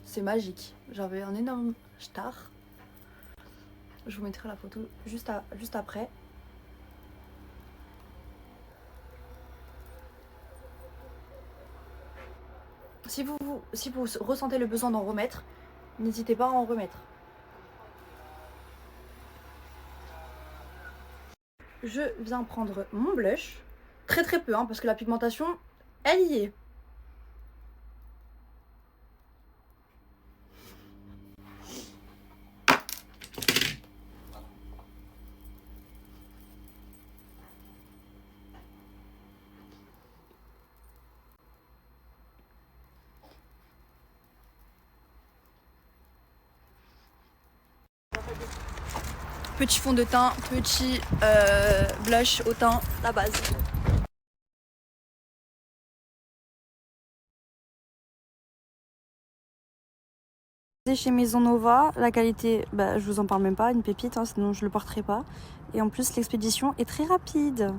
C'est magique. J'avais un énorme star. Je vous mettrai la photo juste après. Si vous ressentez le besoin d'en remettre, n'hésitez pas à en remettre. Je viens prendre mon blush. Très très peu, hein, parce que la pigmentation, elle y est. Petit fond de teint, petit blush au teint, la base. Chez Maison Nova, la qualité, je vous en parle même pas, une pépite, hein, sinon je le porterai pas. Et en plus l'expédition est très rapide.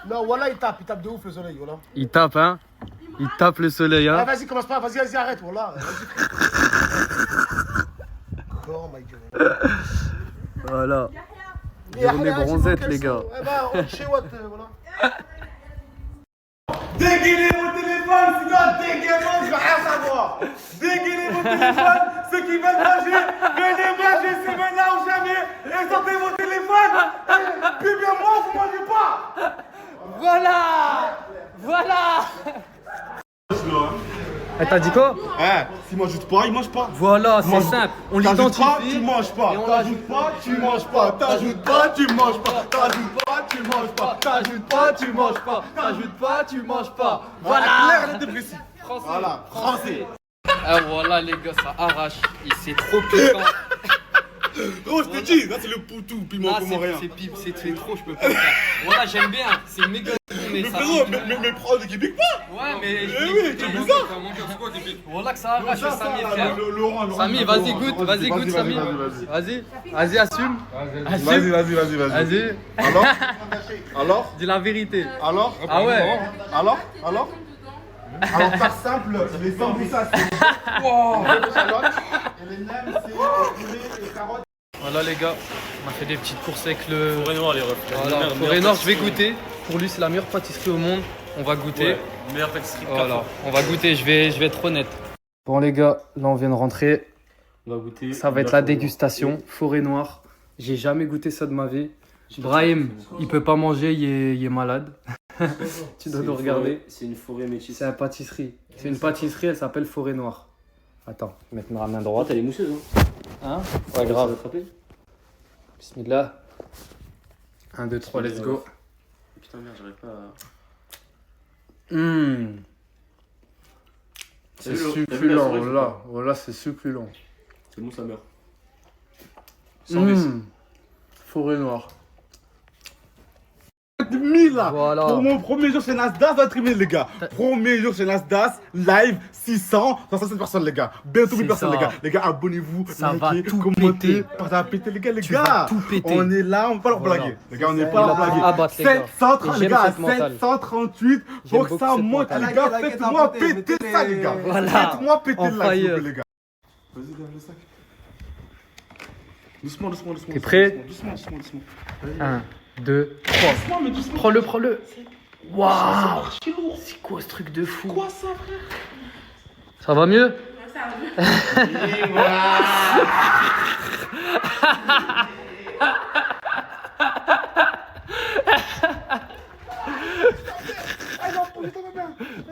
Non, voilà, il tape de ouf le soleil, voilà. Il tape, hein. Il tape le soleil, hein. Ah, vas-y, commence pas, vas-y, arrête, voilà. Oh my god. Voilà. Journée bronzette, les gars. Eh ben, on chez Watt, voilà. Dégainez vos téléphones, sinon dégainez-moi, je veux rien savoir. Dégainez vos téléphones, ceux qui veulent manger, venez manger, c'est maintenant ou jamais. Et sortez vos téléphones. Puis bien moi, vous mangez pas. Voilà. Voilà. T'as dit quoi? S'il mange pas, il mange pas. Voilà, c'est simple. On l'identifie. Tu manges pas. T'ajoutes pas, tu manges pas. T'ajoutes pas, tu manges pas. T'ajoutes pas, tu manges pas. T'ajoutes pas, tu manges pas. T'ajoutes pas, tu manges pas. Voilà. Clair, les dépressifs. Français. Voilà, français. Ah voilà les gars, ça arrache. Et c'est trop piquant. Oh, je t'ai dit, là c'est le poutou, piment comme rien. C'est trop, je peux pas le faire. Voilà, j'aime bien. C'est méga. Mais frérot, mais prends de Québec pas. Ouais, mais. Oui, c'est bizarre. Voilà que ça arrache, Samy, frère. Laurent. Samy, vas-y, goûte, Samy. Vas-y, assume. Vas-y. Alors Dis la vérité. Alors Ah ouais. Alors par simple, les sambussas c'est chalotte et les nems c'est poulet et carottes. Voilà les gars, on a fait des petites courses avec le Forêt Noire, les refs. Voilà, Forêt Noire, je vais goûter. Pour lui, c'est la meilleure pâtisserie au monde. On va goûter. Ouais, meilleure pâtisserie. Voilà, on va goûter, je vais être honnête. Bon les gars, là on vient de rentrer. On va goûter. Ça va être la dégustation, Forêt Noire. J'ai jamais goûté ça de ma vie. Brahim, il peut pas manger, il est malade. Tu dois nous regarder. C'est une forêt métisse. C'est une pâtisserie. C'est une pâtisserie, elle s'appelle Forêt Noire. Attends, je vais mettre ma main droite. Elle est mousseuse, Hein? Pas grave. Ça va Bismillah. 1, 2, 3, let's go. Putain, merde, j'arrive pas à. C'est succulent, voilà, c'est succulent. C'est bon, ça meurt. Forêt Noire. 1000 là. Voilà. Pour mon premier jour chez Nasdaq, va trimer les gars. Premier jour chez Nasdaq, live 600, 507 personnes les gars. Bientôt 1000 personnes ça. les gars. Les gars, abonnez-vous, Ça va likez, tout commentez, péter. partagez à péter les gars, Tu vas tout péter. On est là, on va pas leur Voilà. blaguer. Les gars, on n'est Il pas leur va blaguer. abattre, les gars. 730 Et les gars, j'aime cette mentale. 738 J'aime pour que beaucoup ça cette monte mentale. les gars. Faites-moi péter ça les gars. Voilà. Faites-moi péter On là, s'il vous fire. plaît les gars. Vas-y, lève le sac. Doucement, doucement, doucement. T'es prêt? Doucement, doucement, doucement. 1, 2, 3. Doucement, mais doucement. Prends-le. Waouh! C'est lourd. C'est quoi ce truc de fou? Quoi ça, frère? Ça va mieux?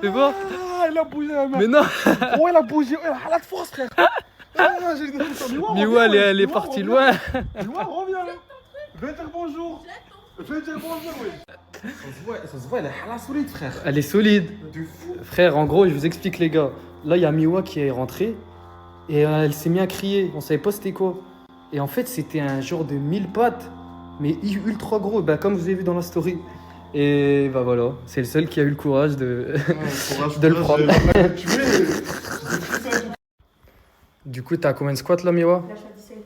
C'est bon? Ah, il a bougé la main. Mais non! Oh, il a bougé. Il a la force, frère. Ah, j'ai une question. Mais ouais, elle est partie loin. Miwa, reviens. Viens dire bonjour. Viens dire bonjour, oui. Ça se voit, elle est solide, frère. Elle est solide. De fou. Frère, en gros, je vous explique les gars. Là, il y a Miwa qui est rentrée et elle s'est mise à crier. On savait pas c'était quoi. Et en fait, c'était un genre de 1000 pattes, mais ultra gros, bah, comme vous avez vu dans la story. Et bah voilà, c'est le seul qui a eu le courage de, de le prendre. Du coup, t'as combien de squats là, Miwa? Là, je suis à 17.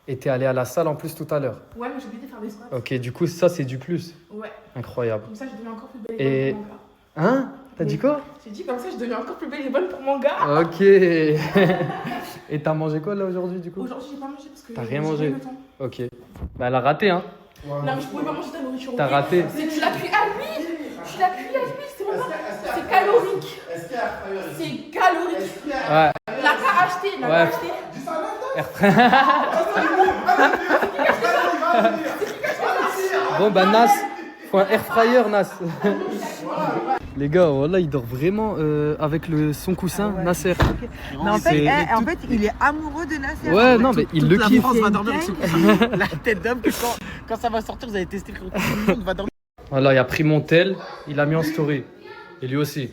Et t'es allé à la salle en plus tout à l'heure. Ouais, mais j'ai oublié de faire des squats. Ok, du coup, ça c'est du plus. Ouais. Incroyable. Comme ça, je deviens encore plus belle Et. et bonne pour mon gars. Hein? T'as dit quoi? J'ai dit comme ça, je deviens encore plus belle et bonne pour mon gars. Ok. Et t'as mangé quoi là aujourd'hui du coup? Aujourd'hui, j'ai pas mangé parce que T'as rien j'ai mangé? eu le temps. Ok. Bah elle a raté hein. Non, mais je pouvais pas manger ta nourriture. T'as ok. raté. C'est que tu l'appuies à l'huile. Tu l'appuies à l'huile, c'est bon. C'est calorique. C'est calorique. Ouais. L'a pas acheté, l'a Ouais. pas acheté. Bon bah Nas, faut un air fryer Nas. Les gars, voilà, il dort vraiment avec son coussin Nasser. Mais en fait, C'est- en fait, il est amoureux de Nasser. Ouais, non, mais il le la kiffe. France va dormir avec son La tête d'homme que quand ça va sortir, vous allez tester le tout le monde va dormir. Voilà, il a pris mon tel, il l'a mis en story. Et lui aussi.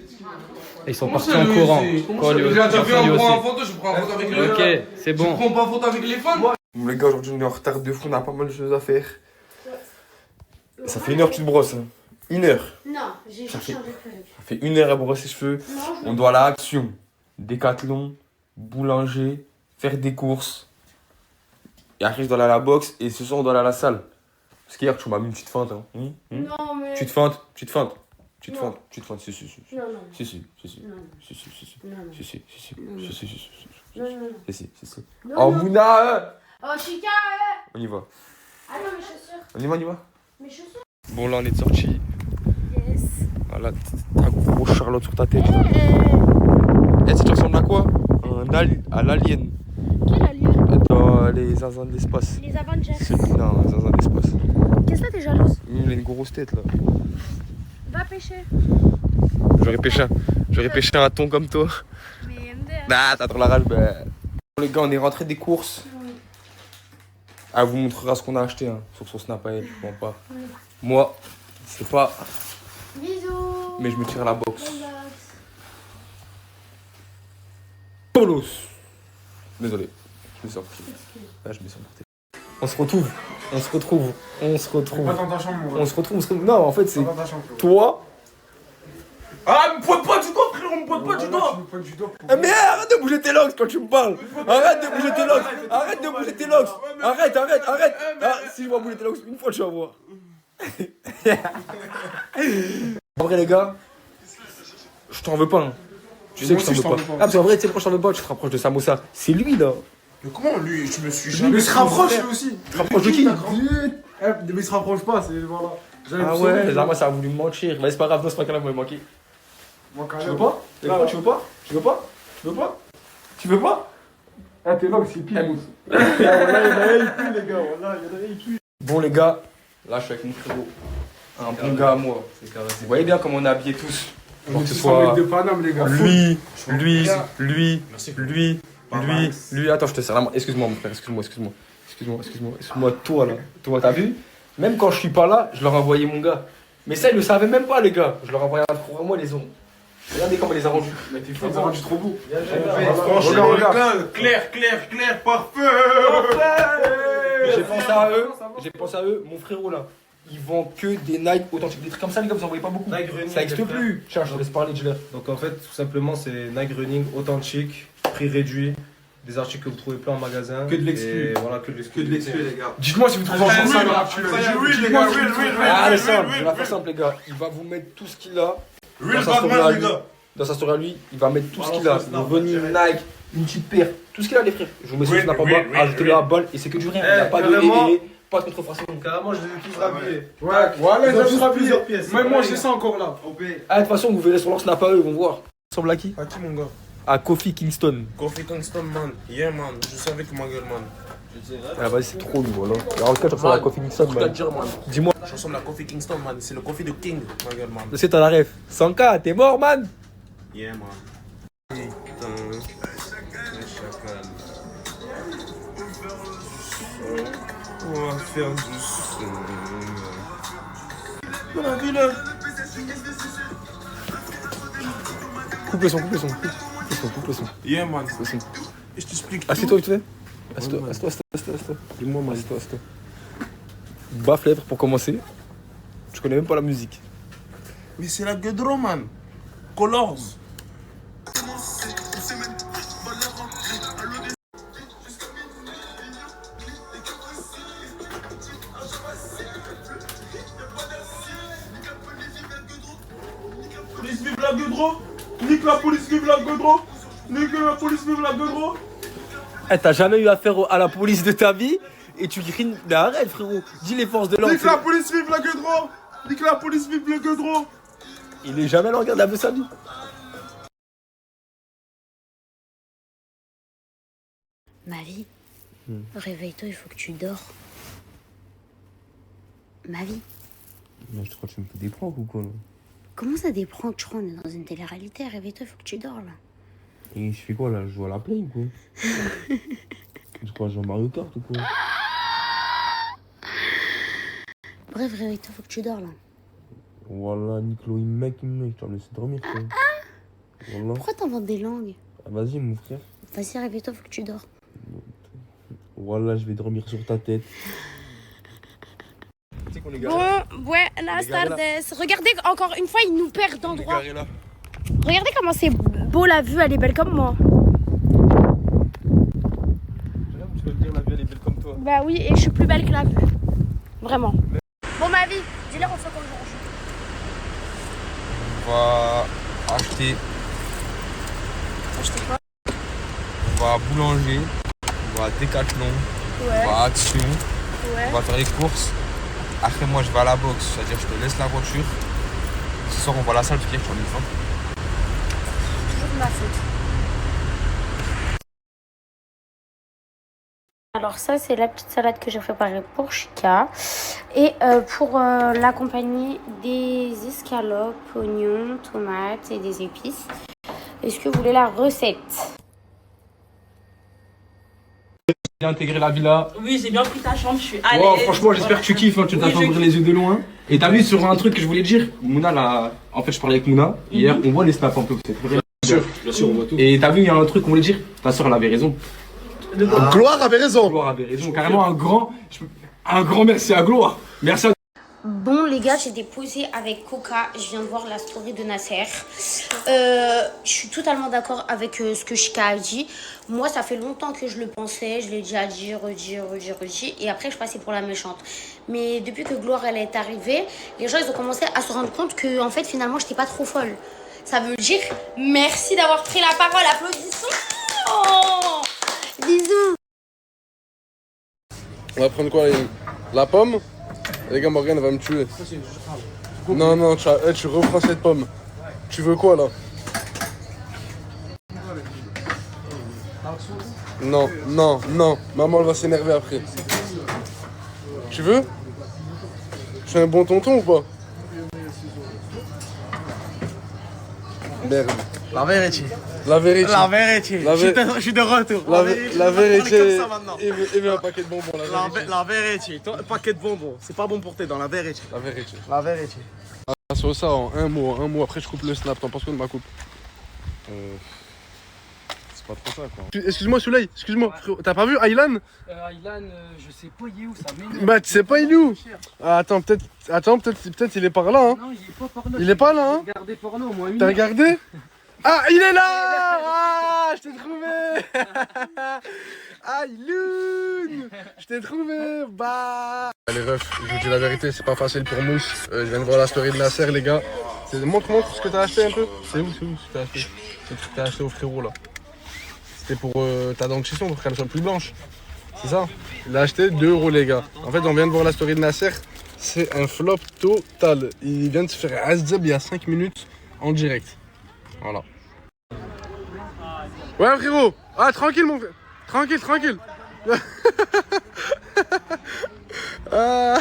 Et ils sont Comment partis ça, en lui courant. aussi Comment Quoi, ça, lui lui aussi T'as vu, lui on prend aussi. en photo, je prends en photo avec lui. Ok, c'est bon. Tu prends pas en photo avec les fans? Bon, les gars, aujourd'hui on est en retard de fou, on a pas mal de choses à faire. Ça fait 1 heure que tu te brosses. Hein. 1 heure. Non, j'ai Ça cherché fait- un référé. Ça fait 1 heure à brosser les cheveux. Non, je- On doit aller à Action, Décathlon, boulanger, faire des courses. Et après, je dois aller à la boxe et ce soir, on doit aller à la salle. Parce qu'hier, tu m'as mis une petite feinte. Hein. Non, mais- Tu te feintes, tu te feintes. Tu te Non. feintes, tu te feintes, si. Non, non. Si, si. Non, non. Si, si. Non, non. Si. Non, non. Si. Non, non, non. Si. Non, Oh, non. Mouna Oh, Chica, On y va. Ah non, mes chaussures. On y va. Mes chaussures. Bon, là, on est de sortie. Yes. Voilà, t'as gros Charlotte sur ta tête. Eh, ça te ressemble à quoi? À l'alien. Quel alien? Dans les zinzins de l'espace. Les Avengers. Non, les zinzins de l'espace. Qu'est-ce que t'es jalouse? Il a une grosse tête là. Va pêcher. J'aurais pêché un thon comme toi. Mais MDR. Ah, t'as trop la rage, bah. Les gars, on est rentré des courses. Elle vous montrera ce qu'on a acheté hein, sur son snap à elle, je mens pas. Oui. Moi, c'est pas. Bisous. Mais je me tire la boxe. Relax. Polos. Désolé, je me sens sorti. Là, je me sens porté. On se retrouve. Pas dans ta chambre, moi. On se retrouve. Non, en fait, c'est Pas dans ta chambre, frérot. toi. Ah, me pointe pas du doigt, frérot, me pointe pas du doigt. Ah, mais arrête de bouger tes locks quand tu me parles. Arrête de bouger tes locks. Arrête de bouger tes locks. Arrête. Ah, si je vois bouger tes locks une fois, tu vas voir. En vrai, les gars, je t'en veux pas. Hein. Tu sais que je t'en veux pas. Ah, parce qu'en vrai, tu sais pourquoi je t'en veux pas? Tu te rapproches de Samosa. C'est lui là. Mais comment lui? Je me suis Lui, jamais. il se rapproche, lui lui aussi. Tu te rapproches de qui? Mais il se rapproche pas, c'est. Voilà. J'avais Ah le ouais, sourire. là, moi, ça a voulu me mentir. Mais c'est pas grave, non, c'est pas grave, moi, il manqué. Moi, quand Tu même. veux pas? Tu veux pas? Tu veux pas? Tu veux pas? Tu veux pas? Tu veux pas? Ah, t'es là, c'est pire. Bon les gars, là je suis avec mon frérot, un bon gars à moi. Vous voyez bien comment on est habillés tous. On est que ce tous soit en mec de Paname, les gars. lui, Max. lui. Attends, je te sers la main. Excuse-moi mon frère, excuse-moi. Toi là, toi t'as vu? Même quand je suis pas là, je leur envoyais mon gars. Mais ça ils le savaient même pas les gars. Je leur envoyais un trou à moi, ils les ont. Regardez comment ils les a rendus. Mais t'es fou, ça rendu trop beau. Franchement, clair, parfait. J'ai pensé à eux, mon frérot là. ils vendent que des Nike authentiques. Des trucs comme ça, les gars, vous en voyez pas beaucoup. Nike Running, Ça n'existe plus. Tiens, je te laisse parler, dis-le. Donc en fait, tout simplement, c'est Nike Running authentique, prix réduit, des articles que vous trouvez plein en magasin. Que de l'exclu. Et voilà, que de l'exclu. Que de l'exclu, les gars. Dites-moi si vous trouvez en ça. Oui, les gars, oui. Allez, simple, je vais la faire simple, les gars. Il va vous mettre tout ce qu'il a. Real Batman, les gars. Dans sa story à lui, il va mettre tout ce qu'il a. Le running, Nike, une petite paire, tout ce qu'il a, les frères. Je vous mets sur Snap en bas, ajoutez-le à balle et c'est que du rien. Il n'y a pas de pas de contrefaçon. Carrément, je les ai tous rhabillés. Ouais, voilà, ils ont tous rhabillés. Même moi, j'ai ça encore là. Ah, de toute façon, vous verrez sur leur Snap à eux, ils vont voir. Ça ressemble à qui? À qui, mon gars? À Kofi Kingston. Kofi Kingston, man. Yeah, man. Je suis avec ma gueule, man. Ah, vas-y, c'est trop nouveau là. Alors, le cas, je ressemble à Kofi Kingston, man. Dis-moi. Je ressemble à Kofi Kingston, man. C'est le Kofi de King, ma gueule, man. Je sais, t'as la ref. 100K, t'es mort, man. Yeah, man. Putain, le chacal. On va faire du son. On a vu là. Coupe le son. Yeah, man. Coupe le son. Et je t'explique. Assieds-toi, vite fait. Assieds-toi. Dis-moi, man. Assieds-toi. Baffe lèvres pour commencer. Je connais même pas la musique. Mais c'est la Guedro, man. Colors. Police vive la Guedro. Nique la police vive la Guedro. Nique la police vive la Guedro. Eh, t'as jamais eu affaire à la police de ta vie et tu cries. Mais arrête, frérot. Dis les forces de l'ordre. Nique la police vive la Guedro. Nique la police vive la Guedro. Il est jamais à la regarde de sa vie. Ma vie, réveille-toi, il faut que tu dors. Ma vie. Mais je crois que tu me fais des pranks ou quoi là? Comment ça dépend que tu rentres dans une télé-réalité? Réveille-toi, il faut que tu dors là. Et je fais quoi là? Je joue à la play ou quoi? Je crois que je joue à Mario Kart ou quoi? Bref, réveille-toi, il faut que tu dors là. Voilà, Niclo, il me met, je dois me laisser dormir quoi. Voilà. Pourquoi t'inventes des langues? Ah, vas-y mon frère. Vas-y, réveille-toi, il faut que tu dors. Voilà, je vais dormir sur ta tête. Bon, buenas tardes. Regardez, encore une fois, il nous perd d'endroit. Regardez comment c'est beau la vue, elle est belle comme moi. Tu veux me dire la vue elle est belle comme toi? Bah oui, et je suis plus belle que la vue. Vraiment. Bon, ma vie, dis-leur on fait quoi aujourd'hui? On va acheter. Acheter quoi? On va à Boulanger, on va à Decathlon, on va à Action, on va faire les courses. Après moi je vais à la boxe, c'est-à-dire je te laisse la voiture. Ce soir on va à la salle parce que tu as mis faim. Toujours de ma faute. Alors ça c'est la petite salade que j'ai préparée pour Chika. Et pour l'accompagner des escalopes, oignons, tomates et des épices. Est-ce que vous voulez la recette? J'ai intégré la villa. Oui, j'ai bien pris ta chambre, je suis à Wow, l'aise. franchement, j'espère que tu kiffes, hein, tu t'as fait ouvrir les yeux de loin. Et t'as vu sur un truc que je voulais te dire, Mouna là, en fait je parlais avec Mouna, hier on voit les snaps un peu, c'est vrai. Bien sûr, on voit tout. Et t'as vu, il y a un truc qu'on voulait dire, ta soeur elle avait raison. Gloire avait raison. Gloire avait raison, carrément un grand merci à Gloire. Merci à... Bon les gars, j'ai déposé avec Coca, je viens de voir la story de Nasser. Je suis totalement d'accord avec ce que Chika a dit. Moi ça fait longtemps que je le pensais, je l'ai déjà dit, redit. Et après je passais pour la méchante. Mais depuis que Gloire elle est arrivée, les gens ils ont commencé à se rendre compte que en fait finalement j'étais pas trop folle. Ça veut dire merci d'avoir pris la parole, applaudissons. Oh bisous. On va prendre quoi? La pomme? Les gars, Morgane va me tuer. Non, tu reprends cette pomme. Tu veux quoi là? Non. Maman elle va s'énerver après. Tu veux? Je suis un bon tonton ou pas? Merde. La vérité. La vérité. La vérité. Je suis de retour. La vérité. Il veut un paquet de bonbons. La vérité. Toi, un paquet de bonbons. C'est pas bon pour tes dents, la vérité. La vérité. La vérité. Ah, sur ça, en un mot. Après, je coupe le snap. T'en penses quoi de ma coupe? Pas trop ça, quoi. Excuse-moi, Soleil, excuse-moi, frérot. T'as pas vu Aylan? Aylan, je sais pas, il est où, ça m'énerve. Bah, tu sais pas, il est où? Ah, attends, peut-être il est par là, hein. Non, il est pas par là. Il est pas là, hein. J'ai regardé porno au moins une T'as heure. regardé? Ah, il est là! Ah, je t'ai trouvé! Ah, Iloun! Je t'ai trouvé! Bah! Les refs, je vous dis la vérité, c'est pas facile pour Mousse. Je viens de voir la story de Nasser, les gars. Montre ce que t'as acheté un peu. C'est où ce que t'as acheté? C'est le truc que t'as acheté au frérot là. C'était pour ta dentition pour qu'elle soit plus blanche. C'est ça? Il a acheté 2 € les gars. En fait, on vient de voir la story de Nasser. C'est un flop total. Il vient de se faire Azab il y a 5 minutes en direct. Voilà. Ouais frérot. Ah tranquille mon frère. Tranquille. Ah.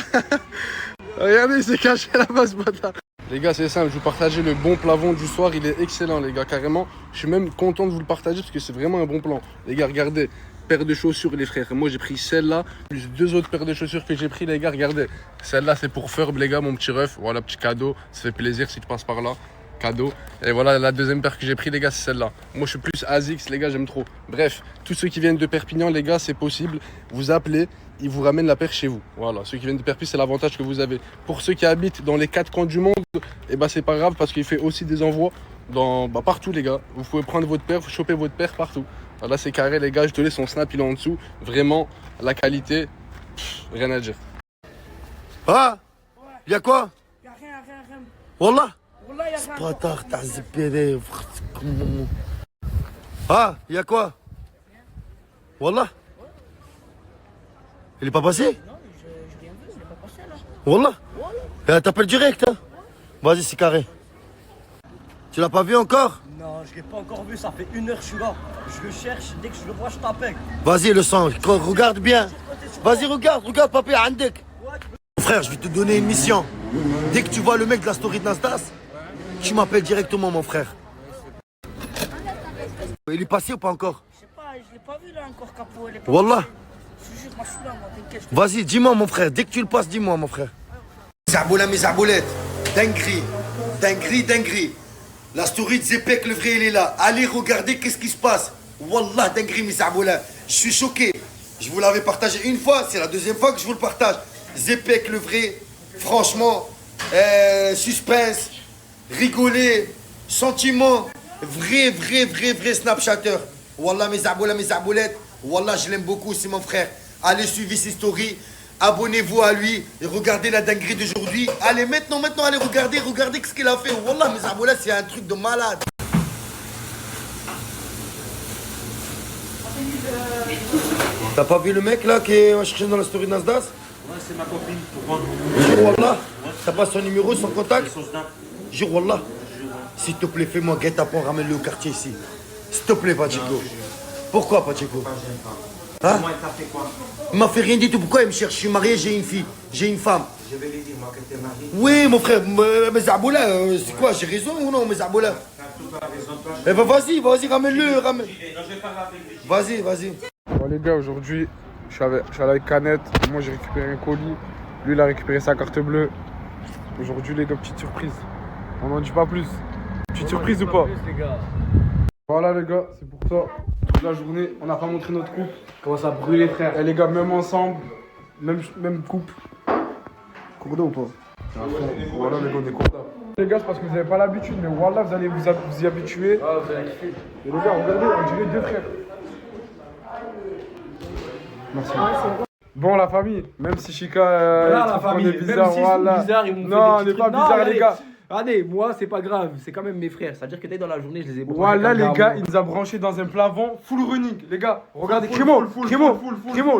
Regardez, il s'est caché là-bas ce bâtard. Les gars, c'est simple, je vous partageais le bon plafond du soir, il est excellent les gars, carrément. Je suis même content de vous le partager parce que c'est vraiment un bon plan. Les gars, regardez, paire de chaussures les frères. Moi j'ai pris celle-là, plus 2 autres paires de chaussures que j'ai pris les gars, regardez. Celle-là c'est pour Ferb les gars, mon petit ref. Voilà, petit cadeau, ça fait plaisir si tu passes par là. Cadeau. Et voilà la deuxième paire que j'ai pris les gars, c'est celle-là. Moi je suis plus ASICS les gars, j'aime trop. Bref, tous ceux qui viennent de Perpignan les gars, c'est possible. Vous appelez, ils vous ramènent la paire chez vous. Voilà, ceux qui viennent de Perpignan, c'est l'avantage que vous avez. Pour ceux qui habitent dans les 4 coins du monde, et bah c'est pas grave parce qu'il fait aussi des envois dans partout les gars. Vous pouvez prendre votre paire, vous chopez votre paire partout. Voilà, c'est carré les gars, je te laisse son snap, il est en dessous. Vraiment, la qualité, rien à dire. Ah, y'a quoi? Y'a rien. Wallah. Wallah, y'a rien. Bâtard, t'as zippé. Ah, y'a quoi? Wallah. Il est pas passé? Non, je viens de, il est pas passé là. Wallah. T'appelles direct, hein? Vas-y, c'est carré. Tu l'as pas vu encore? Non, je l'ai pas encore vu, ça fait 1 heure que je suis là. Je le cherche, dès que je le vois, je t'appelle. Vas-y, le sang, regarde bien. Vas-y, regarde, papa, Andek. Mon frère, je vais te donner une mission. Dès que tu vois le mec de la story de Nasdas, tu m'appelles directement, mon frère. Il est passé ou pas encore? Je sais pas, je l'ai pas vu là encore, Capo. Elle est pas Wallah. passée. Je te jure, moi je suis là, moi, t'inquiète. Vas-y, dis-moi, mon frère. Dès que tu le passes, dis-moi, mon frère. Mes arboulettes. Dinguerie. La story de Zepek, le vrai, il est là. Allez regarder qu'est-ce qui se passe. Wallah, dinguerie, mes arboulettes. Je suis choqué. Je vous l'avais partagé une fois, c'est la deuxième fois que je vous le partage. Zepek, le vrai. Franchement, suspense, rigoler, sentiment. Vrai Snapchatter. Wallah, mes arboulettes. Wallah, je l'aime beaucoup, c'est mon frère. Allez, suivez ses stories. Abonnez-vous à lui et regardez la dinguerie d'aujourd'hui. Allez, maintenant, allez, regardez ce qu'il a fait. Wallah, mes arboulettes, c'est un truc de malade. T'as pas vu le mec là qui est cherché dans la story de Nasdas? Ouais, c'est ma copine pour moi. Jure Wallah. T'as pas son numéro, son contact? Jure Wallah. S'il te plaît, fais-moi guet-apens, ramène-le au quartier ici. S'il te plaît, Pacheco. Pourquoi, Pacheco? Hein? Il m'a fait rien du tout. Pourquoi il me cherche? Je suis marié, j'ai une fille, j'ai une femme. Je vais lui dire, moi, que t'es marié. Oui, mon frère, mes aboula, c'est quoi? J'ai raison ou non, mes aboula? Eh ben vas-y, ramène-le, ramène. Vas-y. Bon les gars, aujourd'hui, je suis allé avec Canette. Moi, j'ai récupéré un colis. Lui, il a récupéré sa carte bleue. Aujourd'hui, les gars, petite surprise. On n'en dit pas plus. Petite surprise ou pas? Voilà les gars, c'est pour ça. Toute la journée, on n'a pas montré notre coupe. Comment ça brûler, frère? Et les gars, même ensemble, même coupe. Cours d'eau ou pas? Voilà les gars, on est contents. Les gars, c'est parce que vous n'avez pas l'habitude, mais voilà, vous allez vous y habituer. Ah, vous allez kiffer. Et les gars, regardez, on dirait 2 frères. Merci. Bon, la famille, même si Chika la famille, est bizarre, voilà. Bizarre, ils m'ont non, on fait n'est des pas trucs. bizarre, Non, les gars. Allez, moi, c'est pas grave, c'est quand même mes frères. C'est-à-dire que dès dans la journée, je les ai branchés. Voilà, comme les gars, un il nous a branché dans un plafond full running. Les gars, regardez. Crimo,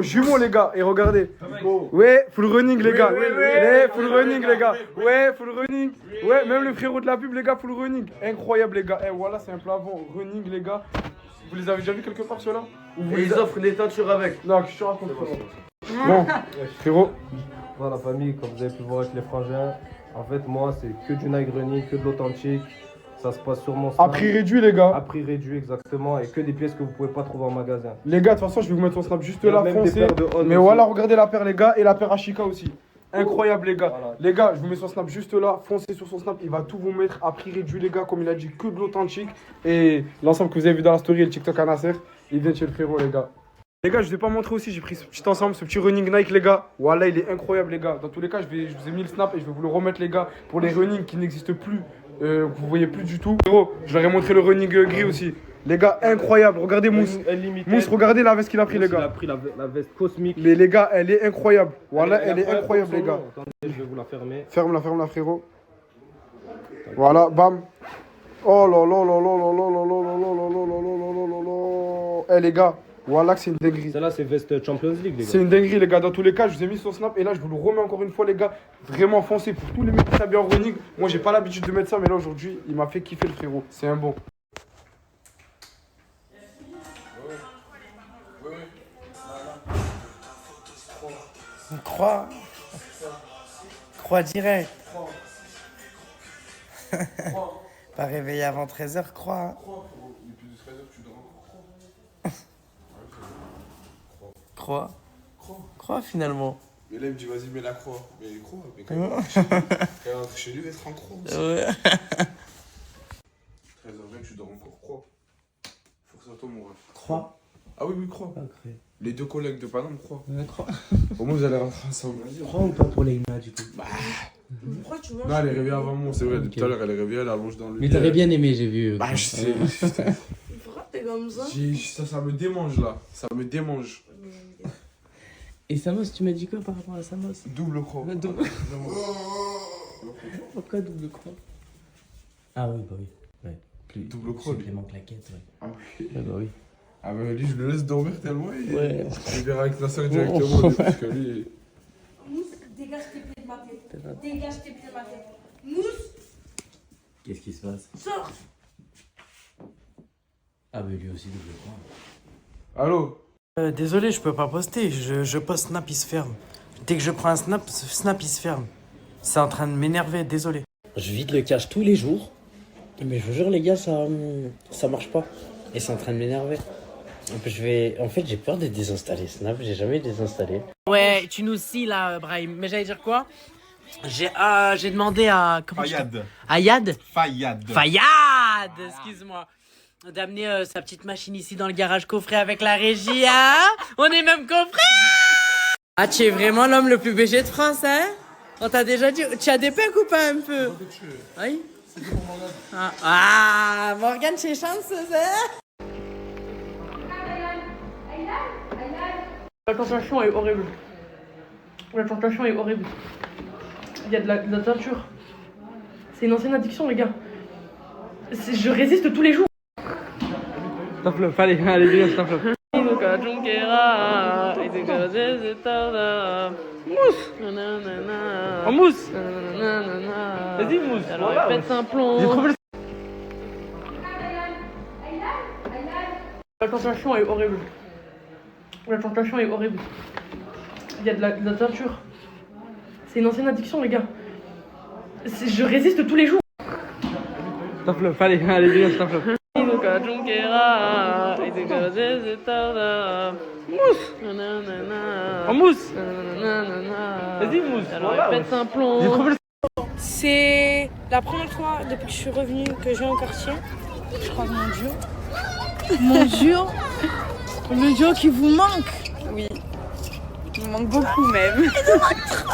jumeaux, les gars. Et regardez. Ouais, full running, les gars. Full running, les gars. Ouais, full running. Ouais, même le frérot de la pub, les gars, full running. Incroyable, les gars. Et voilà, c'est un plafond running, les gars. Vous les avez déjà vus quelque part, ceux-là? Et ils offrent des teintures avec. Non, que je te raconte. Bon, frérot. Voilà, la famille, comme vous avez pu voir avec les frangins, en fait, moi, c'est que du Nike Running, que de l'authentique. Ça se passe sur mon snap. À prix réduit, les gars. À prix réduit, exactement. Et que des pièces que vous pouvez pas trouver en magasin. Les gars, de toute façon, je vais vous mettre mon snap juste là, même foncé. des paires de On Mais aussi. voilà, regardez la paire, les gars, et la paire Ashika aussi. incroyable, les gars. Les gars, je vous mets son snap juste là. Foncez sur son snap, il va tout vous mettre à prix réduit, les gars. Comme il a dit, que de l'authentique. Et l'ensemble que vous avez vu dans la story et le TikTok à Nasser, il vient chez le frérot, les gars. Les gars, je vous ai pas montré aussi, j'ai pris ce petit ensemble, ce petit running Nike, les gars. Voilà, il est incroyable, les gars. Dans tous les cas, je vous ai mis le snap et je vais vous le remettre, les gars, pour les running qui n'existent plus, que vous voyez plus du tout. Frérot, je leur ai montré le running gris aussi. Les gars, incroyable. Regardez Mousse. Mousse, regardez la veste qu'il a pris, les gars. Il a pris la veste cosmique. Mais les gars, elle est incroyable. Voilà, elle est incroyable, les gars. Attendez, je vais vous la fermer. Ferme-la, frérot. Voilà, bam. Oh là là là là là là là là là là là là là là là. Eh les gars, voilà que c'est une dinguerie. Celle-là, c'est veste Champions League, les gars. C'est une dinguerie, les gars. Dans tous les cas, je vous ai mis son snap et là, je vous le remets encore une fois, les gars. Vraiment foncé pour tous les mecs qui s'habillent en running. Moi, j'ai pas l'habitude de mettre ça, mais là, aujourd'hui, il m'a fait kiffer le frérot. C'est un bon. On croit. Croix direct. Pas réveillé avant 13h, croix. Croix. Croix finalement. Mais là, il me dit, vas-y, mets la croix. Mais croix, mais quand même. Quand il rentre chez lui, il va être en croix aussi. Ouais. 13h20, tu dors encore croix. Force à toi, mon ref. Croix. Ah oui, oui, croix. Okay. Les deux collègues de Paname, croix. Croix. Au moins, vous allez rentrer ensemble. Croix ou pas pour Leïna, du coup? Pourquoi tu vois? Non, elle est réveillée avant moi, c'est vrai. Okay. Tout à l'heure, elle est réveillée, elle allonge dans le lit. Mais t'avais bien aimé, j'ai vu. Bah, je sais. Pourquoi t'es comme ça? Ça me démange là. Ça me démange. Et Samos, tu m'as dit quoi par rapport à Samos? Double croix. Pourquoi double croix? Ah oui, bah oui. Ouais. Plus, double croix. Supplément claquette, ouais. Ah oui. Ouais, bah oui. Ah bah lui, je le laisse dormir tellement. Ouais. Il verra avec la soeur directement. Parce que lui. Mousse, dégage tes pieds de ma tête. Dégage tes pieds de ma tête. Mousse, Qu'est-ce qui se passe? sors. Ah bah lui aussi double croix. Allô? Désolé, je peux pas poster. Je poste Snap, il se ferme. Dès que je prends un Snap, Snap, il se ferme. C'est en train de m'énerver, désolé. Je vide le cache tous les jours. Mais je vous jure, les gars, ça marche pas. Et c'est en train de m'énerver. En fait, j'ai peur de désinstaller Snap. J'ai jamais désinstallé. Ouais, tu nous scies là, Brahim. Mais j'allais dire quoi? J'ai demandé à... Fayad. Ayad? Fayad. Fayad, excuse-moi. D'amener sa petite machine ici dans le garage coffret avec la régie, hein? On est même coffret! Ah, tu es vraiment l'homme le plus BG de France, hein? On t'a déjà dit, tu as des pecs ou pas un peu? Oui? Ah, Morgane, tu es chanceuse, hein? La tentation est horrible. La tentation est horrible. Il y a de la teinture. C'est une ancienne addiction, les gars. Je résiste tous les jours. Stop le, allez, viens, stop le. Mousse. En mousse. Vas-y, mousse. Alors, voilà, pète un plomb. J'ai trouvé La tentation est horrible. La tentation est horrible. Il y a de la teinture. C'est une ancienne addiction, les gars. Je résiste tous les jours. Stop le, allez, viens, stop le. Mousse. En mousse. Vas-y, mousse. Alors, voilà, pète un plomb. J'ai trouvé C'est la première fois depuis que je suis revenue que je viens au quartier. Je crois que mon duo. Mon duo. Le duo qui vous manque. Oui. Il me manque beaucoup même. Il me manque trop.